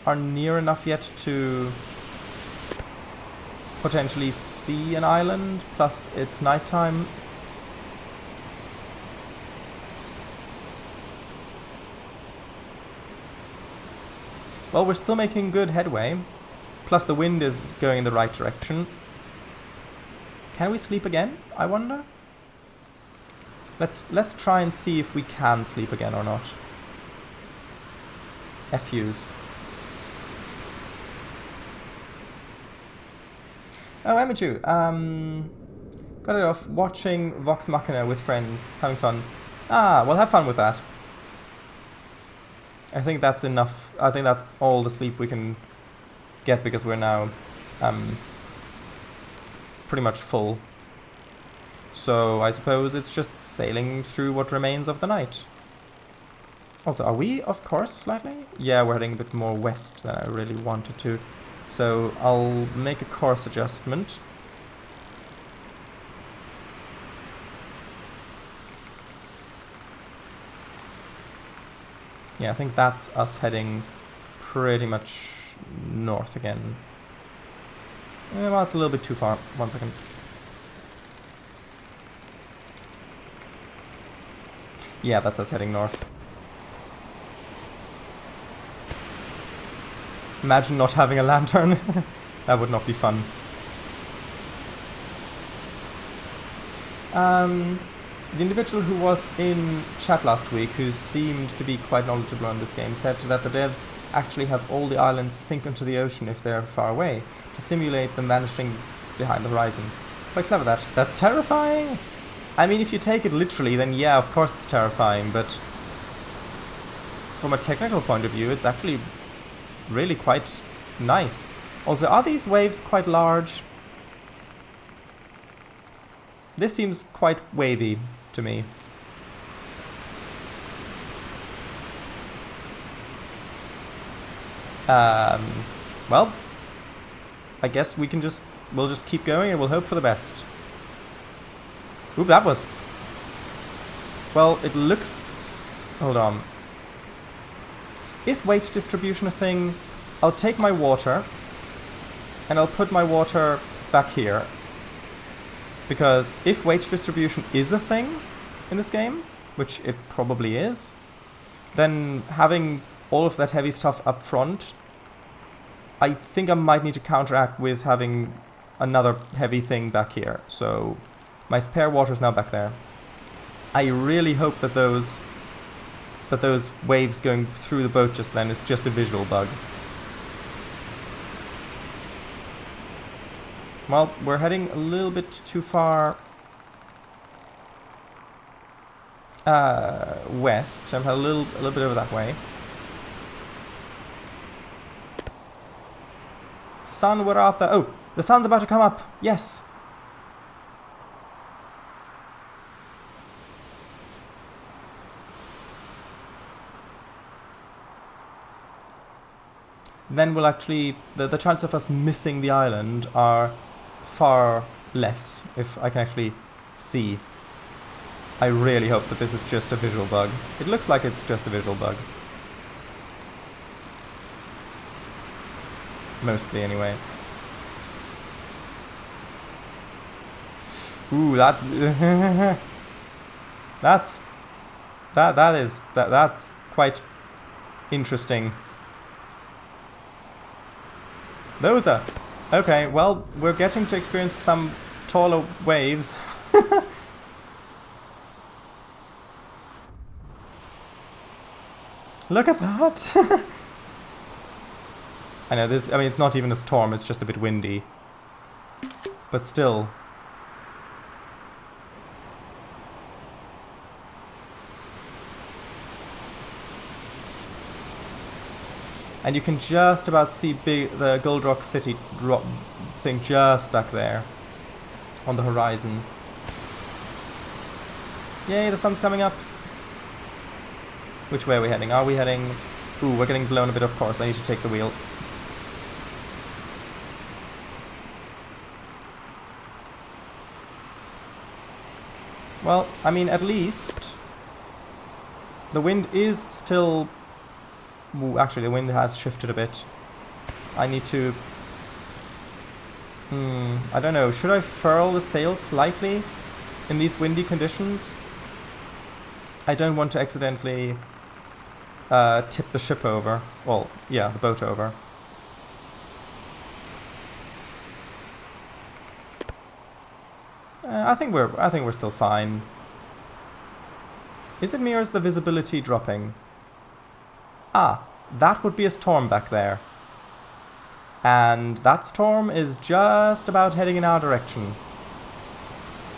are near enough yet to potentially see an island, plus it's nighttime. Well, we're still making good headway, plus the wind is going in the right direction. Can we sleep again, I wonder? Let's try and see if we can sleep again or not. FUs. Oh, Emichu. Got it off watching Vox Machina with friends, having fun. Ah, well, have fun with that. I think that's enough. I think that's all the sleep we can get because we're now pretty much full. So I suppose it's just sailing through what remains of the night. Also, are we off course slightly? Yeah, we're heading a bit more west than I really wanted to. So I'll make a course adjustment. Yeah, I think that's us heading pretty much north again. Well, it's a little bit too far. 1 second. Yeah, that's us heading north. Imagine not having a lantern. That would not be fun. The individual who was in chat last week, who seemed to be quite knowledgeable on this game, said that the devs actually have all the islands sink into the ocean if they're far away, to simulate them vanishing behind the horizon. Quite clever that. That's terrifying! I mean, if you take it literally, then yeah, of course it's terrifying, but from a technical point of view, it's actually really quite nice. Also, are these waves quite large? This seems quite wavy to me. Well, I guess we'll just keep going and we'll hope for the best. Oop, that was... Well, it looks... Hold on. Is weight distribution a thing? I'll take my water, and I'll put my water back here. Because if weight distribution is a thing in this game, which it probably is, then having all of that heavy stuff up front, I think I might need to counteract with having another heavy thing back here. So my spare water is now back there. I really hope that those waves going through the boat just then is just a visual bug. Well, we're heading a little bit too far west. I'm a little bit over that way. Sun, where art thou? Oh, the sun's about to come up. Yes. Then we'll actually... The chance of us missing the island are far less if I can actually see. I really hope that this is just a visual bug. It looks like it's just a visual bug. Mostly, anyway. Ooh, that... that's quite interesting. Those are... Okay, well, we're getting to experience some taller waves. Look at that! I know this... I mean, it's not even a storm, it's just a bit windy. But still... And you can just about see the Gold Rock City thing just back there on the horizon. Yay, the sun's coming up. Which way are we heading? Are we heading... Ooh, we're getting blown a bit off course. I need to take the wheel. Well, I mean, at least the wind is still... Ooh, actually, the wind has shifted a bit. I need to... I don't know. Should I furl the sail slightly in these windy conditions? I don't want to accidentally tip the ship over. Well, yeah, the boat over. I think we're still fine. Is it me or is the visibility dropping? Ah, that would be a storm back there. And that storm is just about heading in our direction.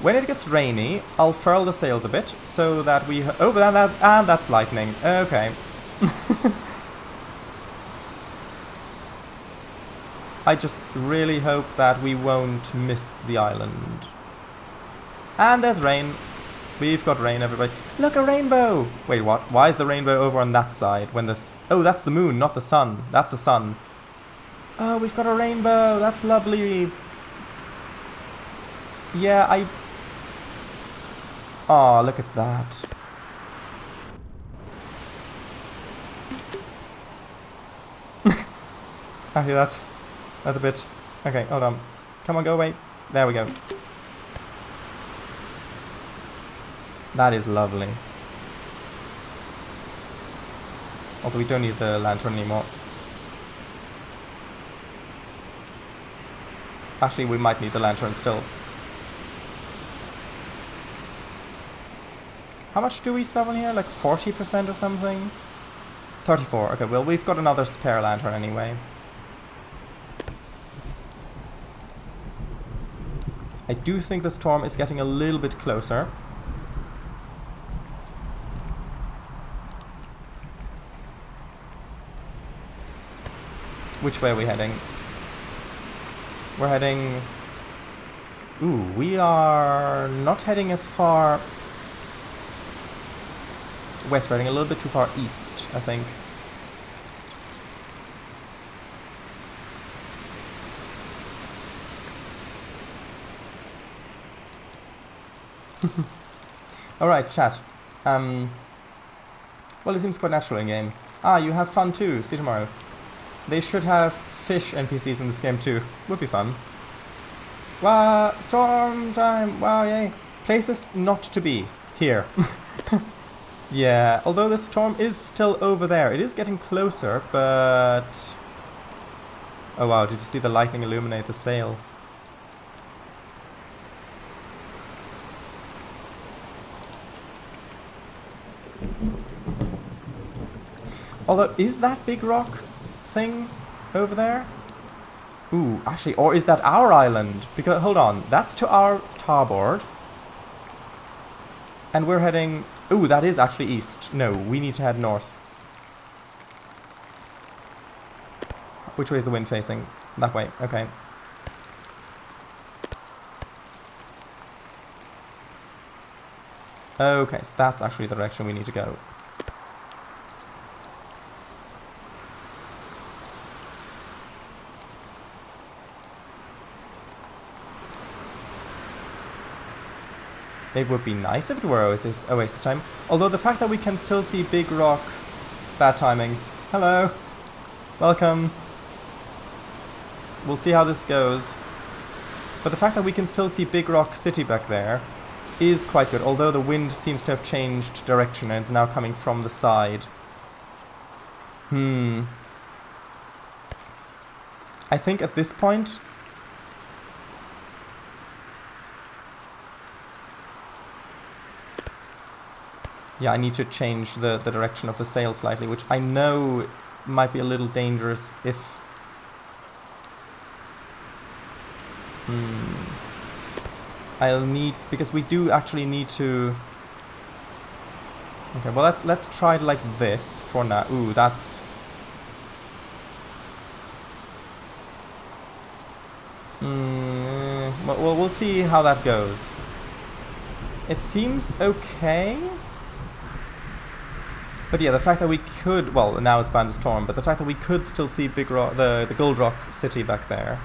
When it gets rainy, I'll furl the sails a bit so that we... Oh, and that's lightning. Okay. I just really hope that we won't miss the island. And there's rain. We've got rain, everybody. Look, a rainbow! Wait, what? Why is the rainbow over on that side when this... Oh, that's the moon, not the sun. That's the sun. Oh, we've got a rainbow. That's lovely. Yeah, Oh, look at that. Actually, that's a bit... Okay, hold on. Come on, go away. There we go. That is lovely. Also, we don't need the lantern anymore. Actually, we might need the lantern still. How much do we still have on here? Like 40% or something? 34. Okay, well, we've got another spare lantern anyway. I do think the storm is getting a little bit closer. Which way are we heading? We're heading... Ooh, we are not heading as far west. We're heading a little bit too far east, I think. Alright, chat. Well, it seems quite natural in game. Ah, you have fun too. See you tomorrow. They should have fish NPCs in this game too. Would be fun. Wow, storm time! Wow, yay! Places not to be. Here. Yeah, although the storm is still over there. It is getting closer, but... Oh wow, did you see the lightning illuminate the sail? Although, is that big rock thing over there? Ooh, actually, or is that our island? Because, hold on, that's to our starboard. And we're heading... Ooh, that is actually east. No, we need to head north. Which way is the wind facing? That way, okay. Okay, so that's actually the direction we need to go. It would be nice if it were Oasis time. Although the fact that we can still see Big Rock... Bad timing. Hello. Welcome. We'll see how this goes. But the fact that we can still see Big Rock City back there is quite good. Although the wind seems to have changed direction and it's now coming from the side. I think at this point... Yeah, I need to change the direction of the sail slightly, which I know might be a little dangerous if... I'll need... because we do actually need to... Okay, well let's try it like this for now. Ooh, that's... Well, we'll see how that goes. It seems okay. But yeah, the fact that we could... Well, now it's bound to storm, but the fact that we could still see Big Rock, the Gold Rock City back there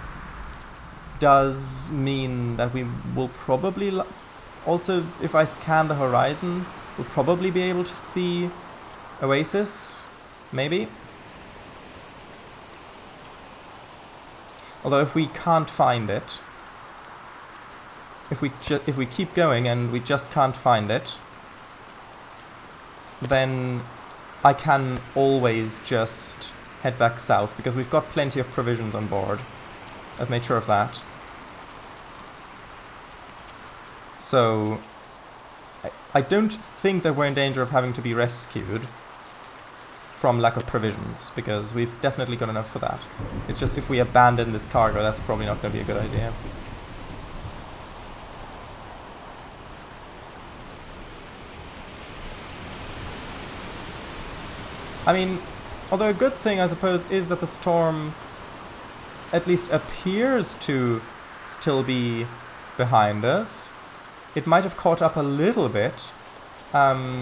does mean that we will probably... Also, if I scan the horizon, we'll probably be able to see Oasis, maybe. Although if we can't find it, if we keep going and we just can't find it, then I can always just head back south, because we've got plenty of provisions on board. I've made sure of that. So, I don't think that we're in danger of having to be rescued from lack of provisions, because we've definitely got enough for that. It's just if we abandon this cargo, that's probably not going to be a good idea. I mean, although a good thing, I suppose, is that the storm at least appears to still be behind us. It might have caught up a little bit, but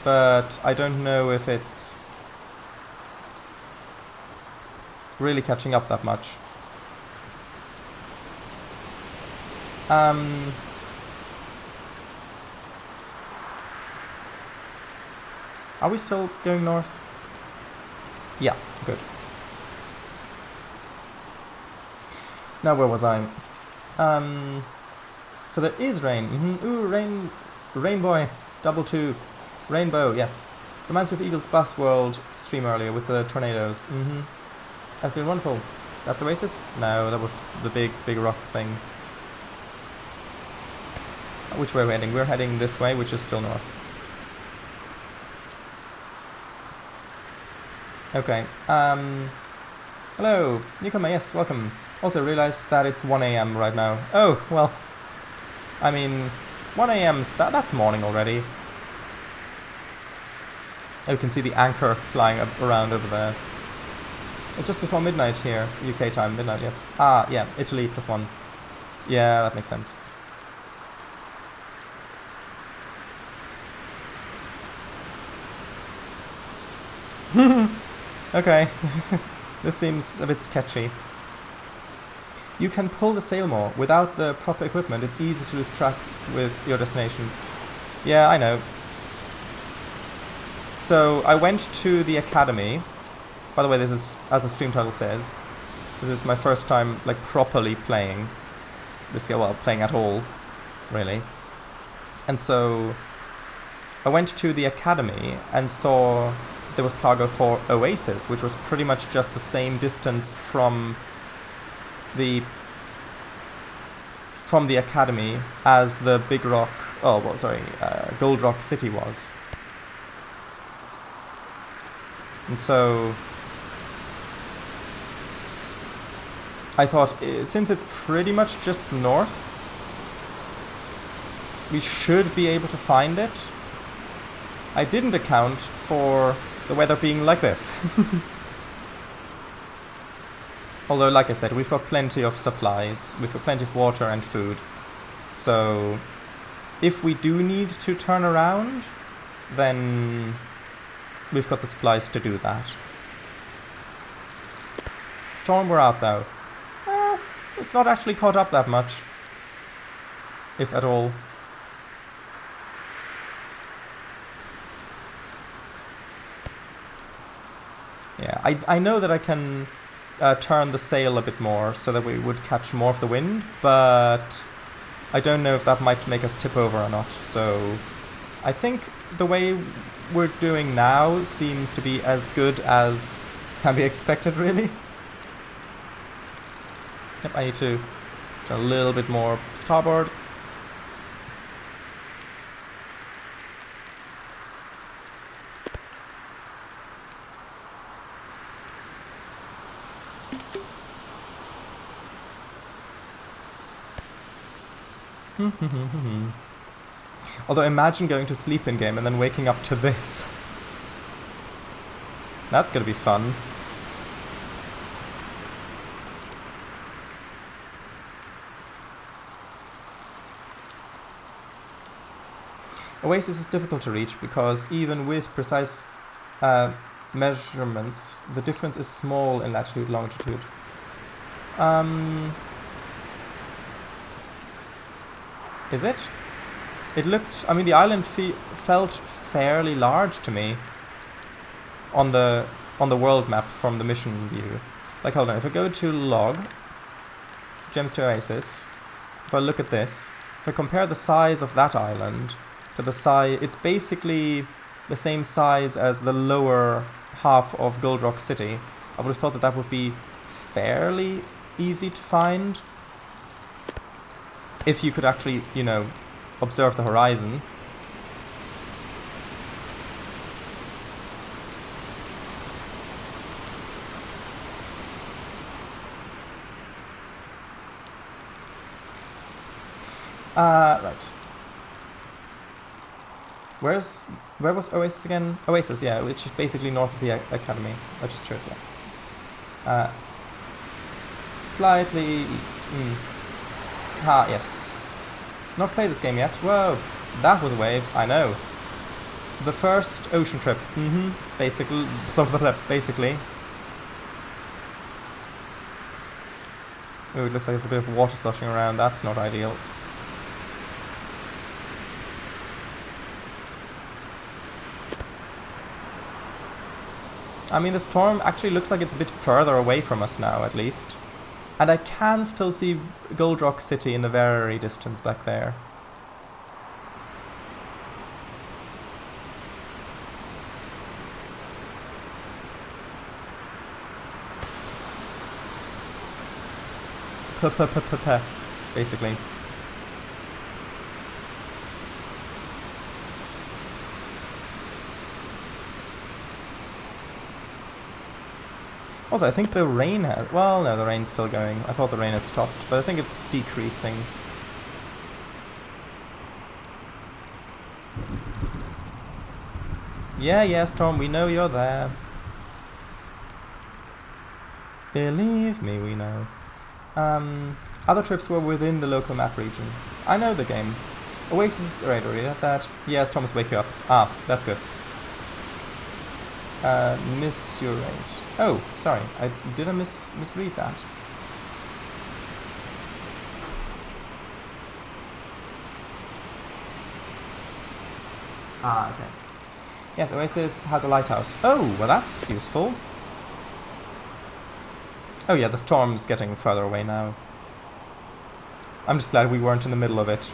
I don't know if it's really catching up that much. Are we still going north? Yeah, good. Now where was I? So there is rain. Ooh, rain, Rainboy, double two, rainbow. Yes, reminds me of Eagle's Bus World stream earlier with the tornadoes. That's been wonderful. That's Oasis? No, that was the big rock thing. Which way are we heading? We're heading this way, which is still north. Okay. Hello, newcomer. Yes, welcome. Also realized that it's 1 AM right now. Oh, well. I mean, 1 AM's that's morning already. Oh, you can see the anchor flying around over there. It's just before midnight here, UK time, midnight, yes. Ah, yeah, Italy +1. Yeah, that makes sense. Okay, this seems a bit sketchy. You can pull the sail more. Without the proper equipment, it's easy to lose track with your destination. Yeah, I know. So, I went to the academy. By the way, this is, as the stream title says, this is my first time, like, properly playing this game. Well, playing at all, really. And so, I went to the academy and saw there was cargo for Oasis, which was pretty much just the same distance from the academy as the Big Rock, Gold Rock City was. And so I thought, since it's pretty much just north, we should be able to find it. I didn't account for the weather being like this. Although, like I said, we've got plenty of supplies, we've got plenty of water and food. So if we do need to turn around, then we've got the supplies to do that. Storm, we're out though. It's not actually caught up that much, if at all. Yeah, I know that I can turn the sail a bit more so that we would catch more of the wind, but I don't know if that might make us tip over or not. So I think the way we're doing now seems to be as good as can be expected, really. Yep, I need to turn a little bit more starboard. Although imagine going to sleep in game and then waking up to this. That's gonna be fun. Oasis is difficult to reach because even with precise measurements, the difference is small in latitude and longitude. Is it? It looked... I mean, the island felt fairly large to me on the world map from the mission view. Like, hold on, if I go to log, Gems to Oasis, if I look at this, if I compare the size of that island to the size... It's basically the same size as the lower half of Gold Rock City. I would have thought that that would be fairly easy to find. If you could actually, you know, observe the horizon. Right. Where was Oasis again? Oasis, yeah, which is basically north of the academy. I just checked that. Slightly east. Ah, yes. Not played this game yet. Whoa, that was a wave. I know. The first ocean trip. Basically. Basically. Ooh, it looks like there's a bit of water sloshing around. That's not ideal. I mean, the storm actually looks like it's a bit further away from us now, at least. And I can still see Gold Rock City in the very distance back there. Basically. Also, I think the rain has... Well, no, the rain's still going. I thought the rain had stopped, but I think it's decreasing. Yeah, Storm, we know you're there. Believe me, we know. Other trips were within the local map region. I know the game. Oasis... Right, already at that. Yes, Thomas, wake you up. Ah, that's good. Miss your rate. Oh, sorry. Did I misread that? Ah, okay. Yes, Oasis has a lighthouse. Oh, well that's useful. Oh yeah, the storm's getting further away now. I'm just glad we weren't in the middle of it.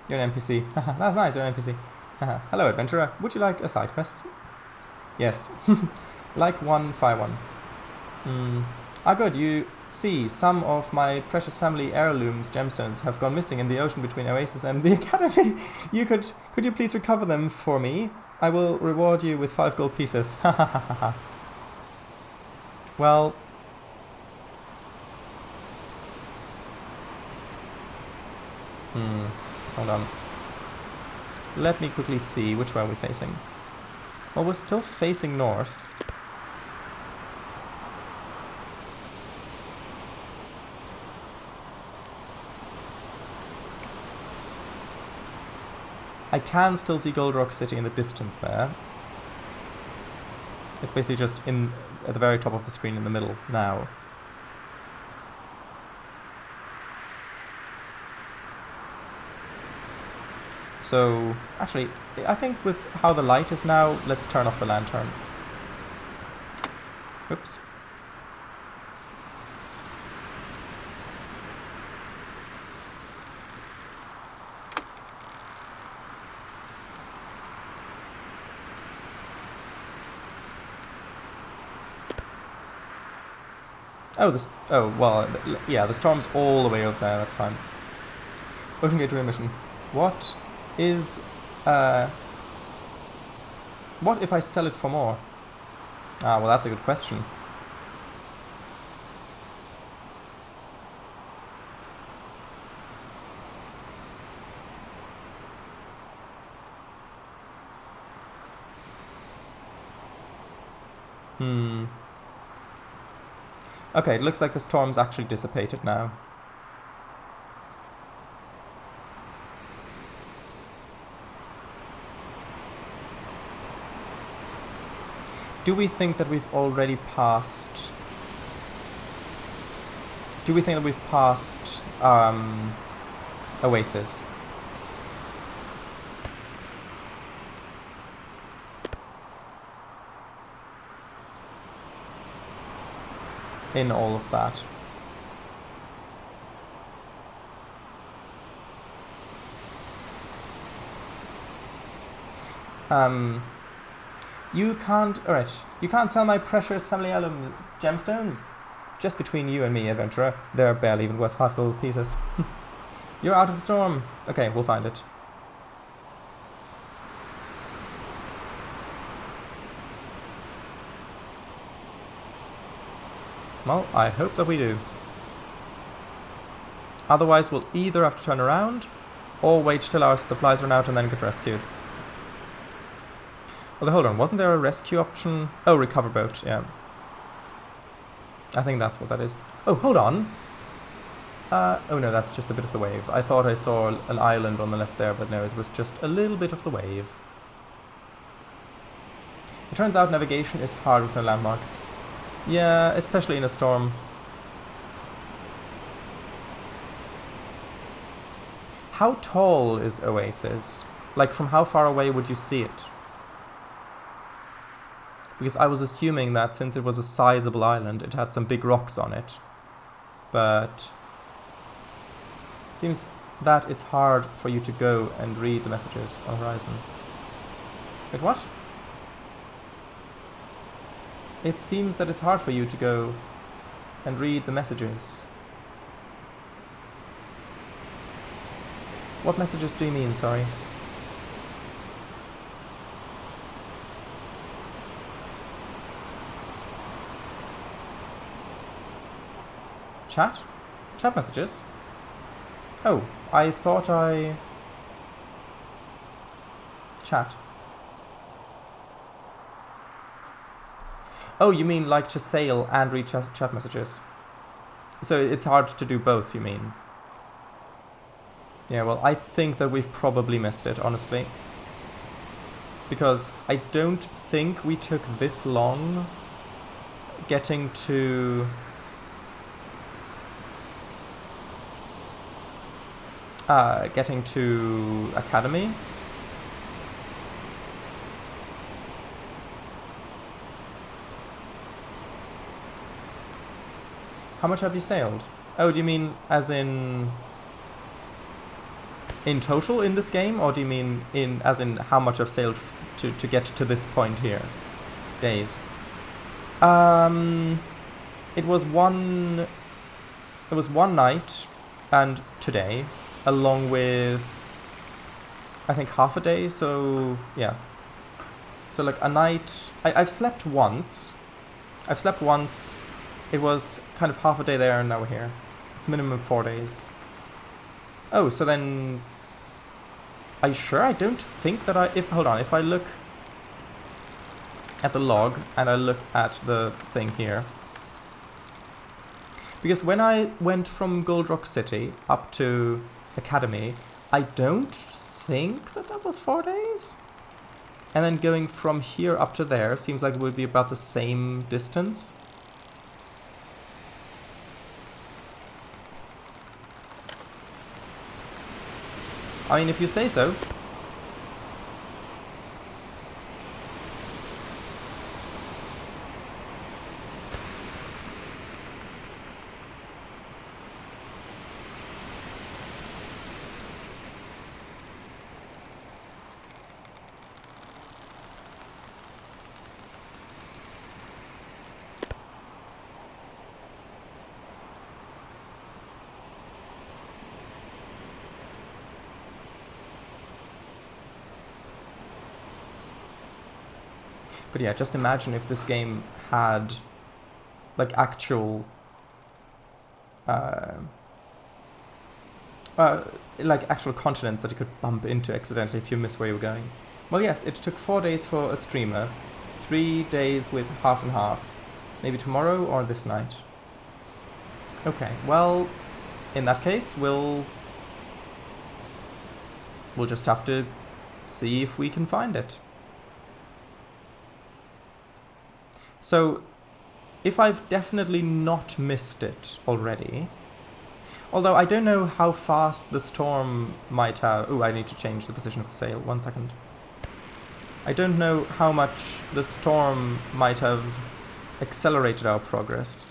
You're an NPC. That's nice, you're an NPC. Hello, adventurer. Would you like a side quest? Yes. Like 151. Ah, good. See, some of my precious family heirlooms gemstones have gone missing in the ocean between Oasis and the Academy. Could you please recover them for me? I will reward you with 5 gold pieces. Ha ha ha ha ha. Well... Hold on. Let me quickly see which way are we facing. Well, we're still facing north. I can still see Gold Rock City in the distance there. It's basically just at the very top of the screen in the middle now. So, actually, I think with how the light is now, let's turn off the lantern. Oops. Yeah, the storm's all the way over there, that's fine. Ocean Gate Remission. What if I sell it for more? Ah, well, that's a good question. Okay, it looks like the storm's actually dissipated now. Do we think that we've already passed... Do we think that we've passed Oasis? In all of that. You can't... Alright, you can't sell my precious family heirloom gemstones? Just between you and me, adventurer. They're barely even worth 5 gold pieces. You're out of the storm. Okay, we'll find it. Well, I hope that we do. Otherwise, we'll either have to turn around, or wait till our supplies run out and then get rescued. Although, hold on, wasn't there a rescue option? Oh, recover boat, yeah. I think that's what that is. Oh, hold on. Oh no, that's just a bit of the wave. I thought I saw an island on the left there, but no, it was just a little bit of the wave. It turns out navigation is hard with no landmarks. Yeah, especially in a storm. How tall is Oasis? Like, from how far away would you see it? Because I was assuming that since it was a sizable island, it had some big rocks on it. But it seems that it's hard for you to go and read the messages on the horizon. Wait, what? It seems that it's hard for you to go and read the messages. What messages do you mean, sorry? Chat? Chat messages? Oh, I thought I... Chat. Oh, you mean like to sail and read chat messages? So it's hard to do both, you mean? Yeah, well, I think that we've probably missed it, honestly. Because I don't think we took this long getting to... Academy. How much have you sailed? Oh, do you mean as in total in this game, or do you mean as in how much I've sailed to get to this point here? Days. It was one It was one night and today, along with, I think, half a day, so yeah. So like a night, I've slept once. It was kind of half a day there and now we're here. It's minimum 4 days. Oh, so then, are you sure? I don't think that hold on, if I look at the log and I look at the thing here, because when I went from Gold Rock City up to Academy, I don't think that was 4 days. And then going from here up to there seems like it would be about the same distance. I mean, if you say so. But yeah, just imagine if this game had like actual like actual continents that you could bump into accidentally if you miss where you were going. Well, yes, it took 4 days for a streamer, 3 days with half and half. Maybe tomorrow or this night. Okay, well, in that case, we'll just have to see if we can find it. So, if I've definitely not missed it already, although I don't know how fast the storm might have... Ooh, I need to change the position of the sail, 1 second. I don't know how much the storm might have accelerated our progress.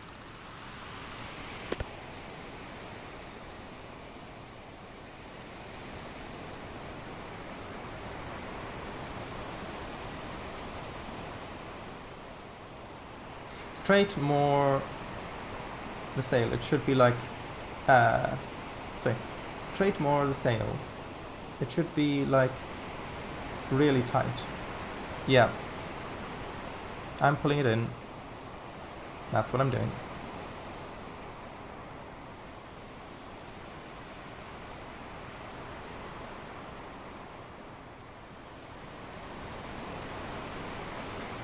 Straight more the sail. It should be like sorry, straight more the sail. It should be like really tight. Yeah, I'm pulling it in. That's what I'm doing.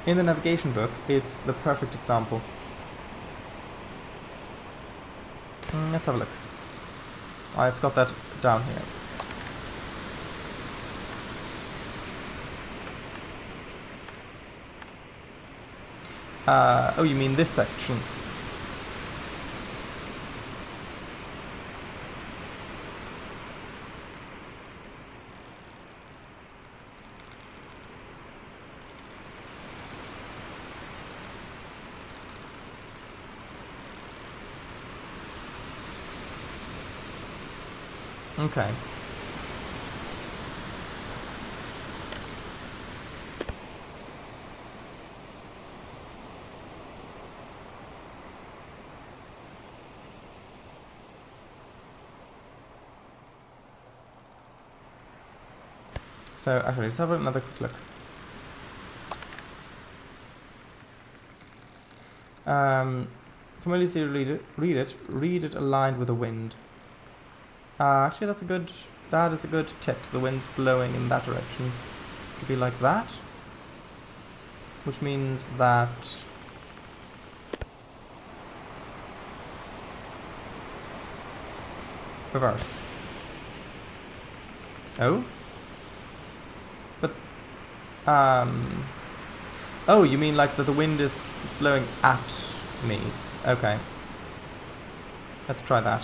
In the navigation book, it's the perfect example. Let's have a look. I've got that down here. Oh, you mean this section? Okay. So, actually, let's have another quick look. Familiarly read it aligned with the wind. Actually, that is a good tip. So the wind's blowing in that direction. It could be like that. Which means that... reverse. Oh? But, oh, you mean like that the wind is blowing at me? Okay. Let's try that.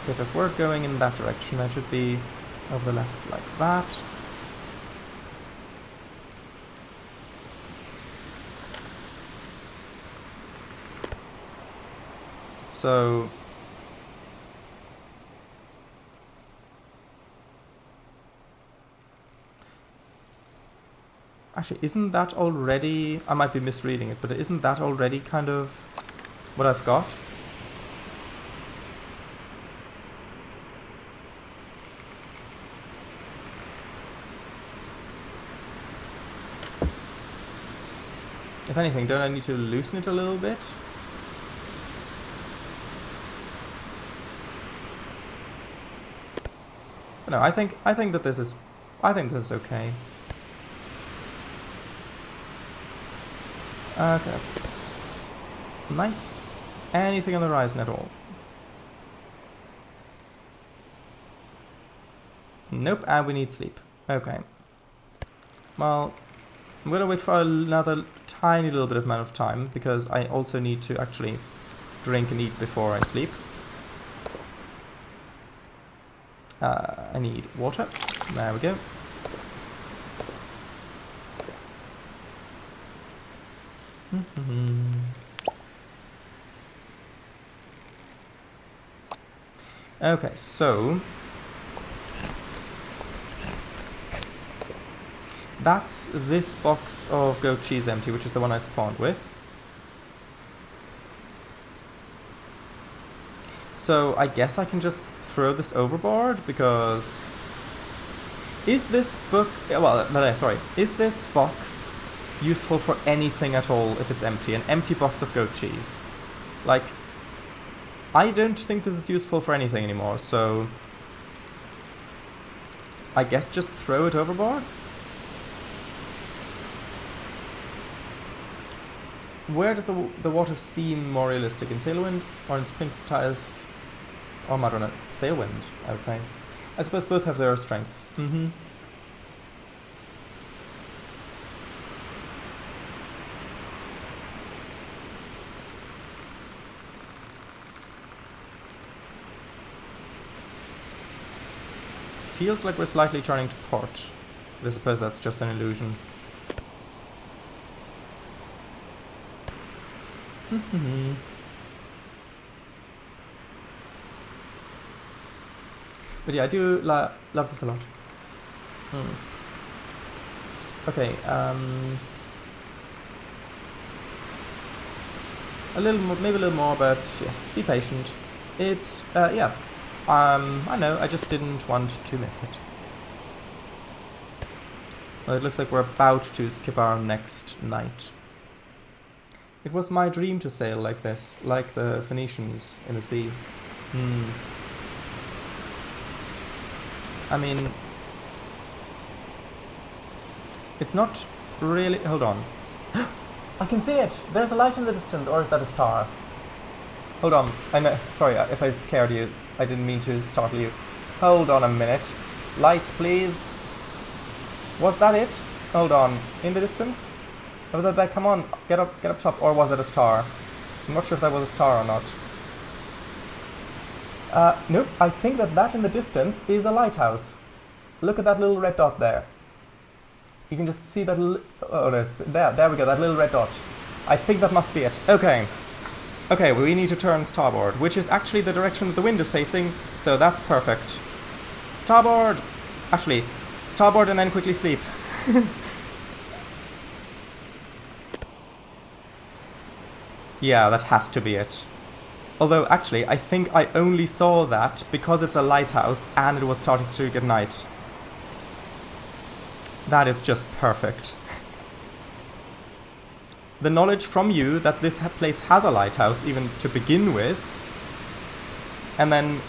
Because if we're going in that direction, I should be over the left like that. So... Actually, isn't that already... I might be misreading it, but isn't that already kind of what I've got? If anything, don't I need to loosen it a little bit? But no, I think that this is okay. Okay, that's nice. Anything on the horizon at all? Nope, and we need sleep. Okay. Well, I'm gonna wait for another tiny little bit of amount of time, because I also need to actually drink and eat before I sleep. I need water. There we go. Okay, so that's this box of goat cheese empty, which is the one I spawned with. So I guess I can just throw this overboard, because is this book, well, no, sorry, is this box useful for anything at all if it's empty? An empty box of goat cheese. Like, I don't think this is useful for anything anymore, so I guess just throw it overboard? Where does the water seem more realistic? In Sailwind or in Springtiles? Or I don't know, Sailwind, I would say. I suppose both have their strengths. Feels like we're slightly turning to port, but I suppose that's just an illusion. But yeah, I do love this a lot. Okay, a little more, maybe a little more, but yes, be patient. Yeah. I know, I just didn't want to miss it. Well, it looks like we're about to skip our next night. It was my dream to sail like this, like the Phoenicians in the sea. I mean, it's not really... Hold on. I can see it! There's a light in the distance, or is that a star? Hold on, sorry if I scared you. I didn't mean to startle you. Hold on a minute. Light, please. Was that it? Hold on. In the distance? Oh, that, come on, get up top. Or was it a star? I'm not sure if that was a star or not. Nope, I think that in the distance is a lighthouse. Look at that little red dot there. You can just see that little... Oh, there we go, that little red dot. I think that must be it. Okay. Okay, we need to turn starboard, which is actually the direction that the wind is facing, so that's perfect. Starboard! Actually, starboard and then quickly sleep. Yeah, that has to be it. Although, actually, I think I only saw that because it's a lighthouse and it was starting to get night. That is just perfect. The knowledge from you that this place has a lighthouse, even to begin with, and then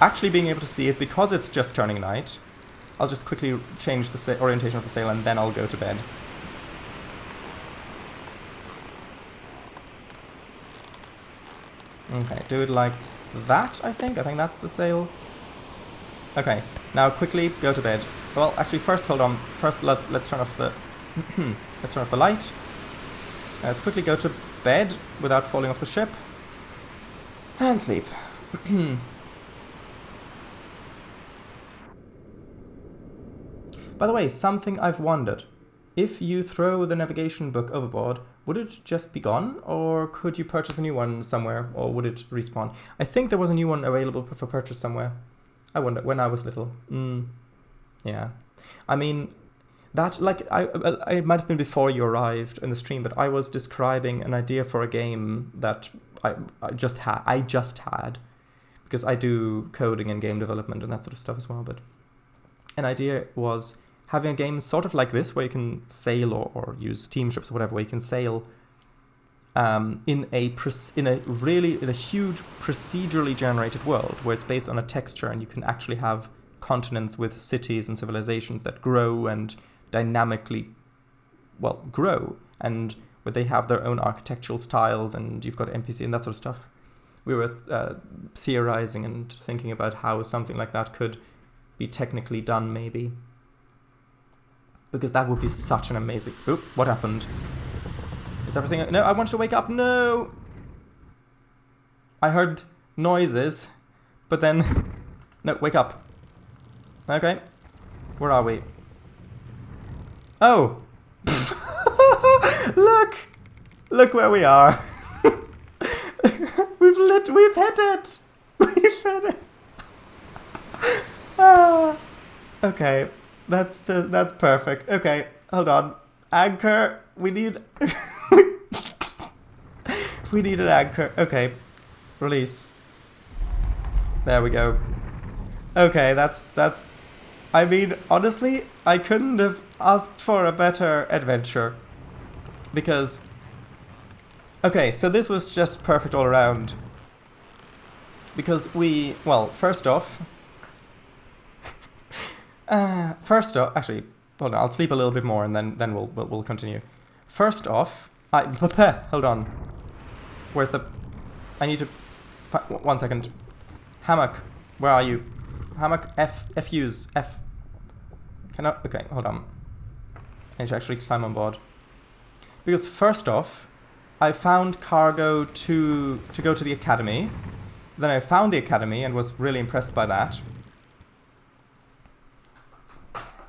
actually being able to see it because it's just turning night. I'll just quickly change the orientation of the sail and then I'll go to bed. Okay, do it like that, I think. I think that's the sail. Okay, now quickly go to bed. Well, actually, first, hold on. First, let's turn off the let's turn off the light. Let's quickly go to bed without falling off the ship and sleep. By the way, something I've wondered. If you throw the navigation book overboard, would it just be gone? Or could you purchase a new one somewhere? Or would it respawn? I think there was a new one available for purchase somewhere. I wonder, when I was little. Yeah. I mean, That, like, it might have been before you arrived in the stream, but I was describing an idea for a game that I just had, because I do coding and game development and that sort of stuff as well, but an idea was having a game sort of like this, where you can sail or use steamships or whatever, where you can sail in a huge procedurally generated world, where it's based on a texture and you can actually have continents with cities and civilizations that grow and dynamically, grow, and where they have their own architectural styles, and you've got NPC and that sort of stuff. We were theorizing and thinking about how something like that could be technically done, maybe. Because that would be such an amazing... Oop, what happened? Is everything... No, I want to wake up. No! I heard noises, but then... No, wake up. Okay. Where are we? Oh! Look! Look where we are. We've hit it! We've hit it! Okay. That's perfect. Okay, hold on. Anchor. We need... we need an anchor. Okay. Release. There we go. Okay, that's... I mean, honestly, I couldn't have asked for a better adventure. Because... Okay, so this was just perfect all around. Because we... Well, first off... actually, hold on, I'll sleep a little bit more and then we'll continue. First off... hold on. Where's the... I need to... 1 second. Hammock, where are you? Hammock, Fuse, F. Cannot... Okay, hold on. I need to actually climb on board. Because first off, I found cargo to go to the academy. Then I found the academy and was really impressed by that.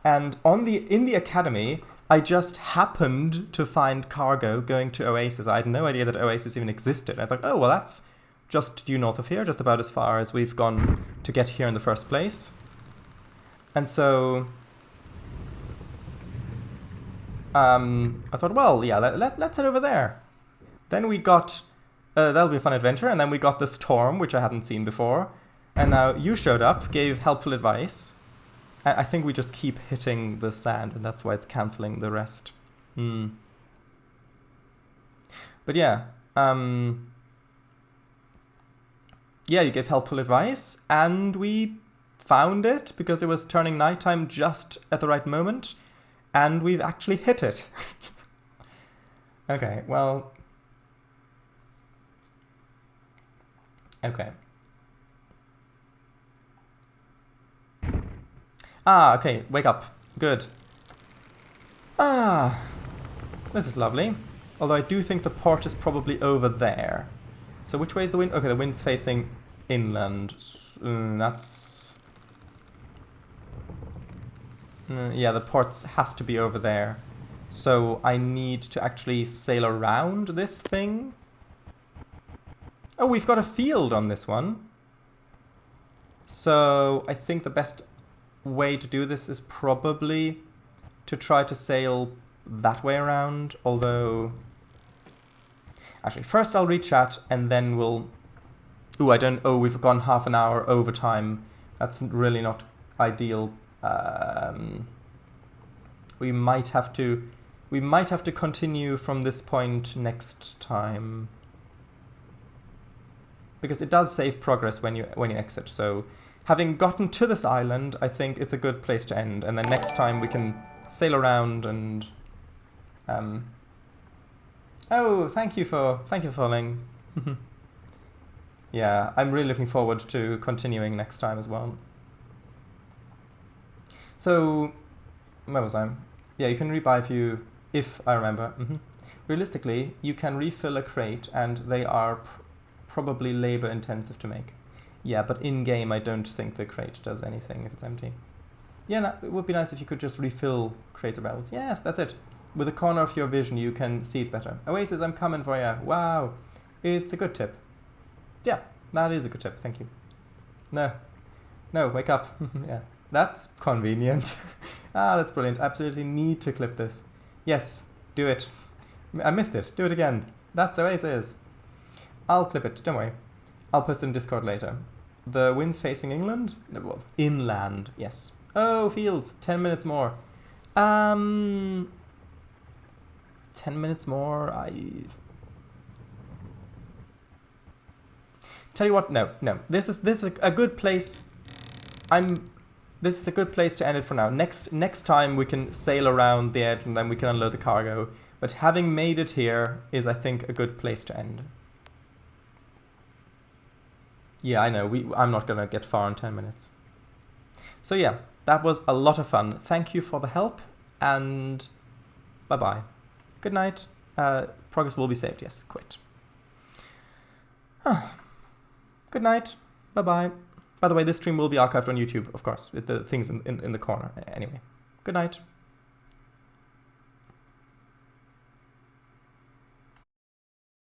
And in the academy, I just happened to find cargo going to Oasis. I had no idea that Oasis even existed. I thought, oh, well, that's just due north of here, just about as far as we've gone to get here in the first place. And so... I thought, well, yeah, let's head over there. Then we got... that'll be a fun adventure. And then we got the storm, which I hadn't seen before. And now you showed up, gave helpful advice. I think we just keep hitting the sand, and that's why it's cancelling the rest. But yeah. Yeah, you gave helpful advice, and we found it, because it was turning nighttime just at the right moment. And we've actually hit it. Okay, well... Okay. Ah, okay, wake up. Good. Ah, this is lovely. Although I do think the port is probably over there. So which way is the wind? Okay, the wind's facing inland. That's... yeah, the port has to be over there. So I need to actually sail around this thing. Oh, we've got a field on this one. So I think the best way to do this is probably to try to sail that way around. Although... Actually, first I'll reach out and then we'll... Ooh, Oh, we've gone half an hour overtime. That's really not ideal. We might have to continue from this point next time, because it does save progress when you exit. So, having gotten to this island, I think it's a good place to end. And then next time we can sail around and. Oh, thank you for following. Yeah, I'm really looking forward to continuing next time as well. So, where was I? Yeah, you can rebuy if I remember. Realistically, you can refill a crate, and they are probably labor intensive to make. Yeah, but in-game I don't think the crate does anything if it's empty. Yeah, no, it would be nice if you could just refill crates of barrels. Yes, that's it. With the corner of your vision, you can see it better. Oasis, I'm coming for ya. Wow. It's a good tip. Yeah, that is a good tip. Thank you. No, wake up. Yeah. That's convenient. Ah, that's brilliant. Absolutely need to clip this. Yes, do it. I missed it. Do it again. That's how Ace is. I'll clip it. Don't worry. I'll post it in Discord later. The wind's facing England? No, well, inland. Yes. Oh, fields. 10 minutes more. 10 minutes more. Tell you what. No. This is a good place. This is a good place to end it for now. Next time we can sail around the edge and then we can unload the cargo. But having made it here is, I think, a good place to end. Yeah, I know. I'm not gonna get far in 10 minutes. So yeah, that was a lot of fun. Thank you for the help, and bye-bye. Good night. Progress will be saved. Yes, quit. Good night. Bye-bye. By the way, this stream will be archived on YouTube, of course, with the things in the corner. Anyway, good night.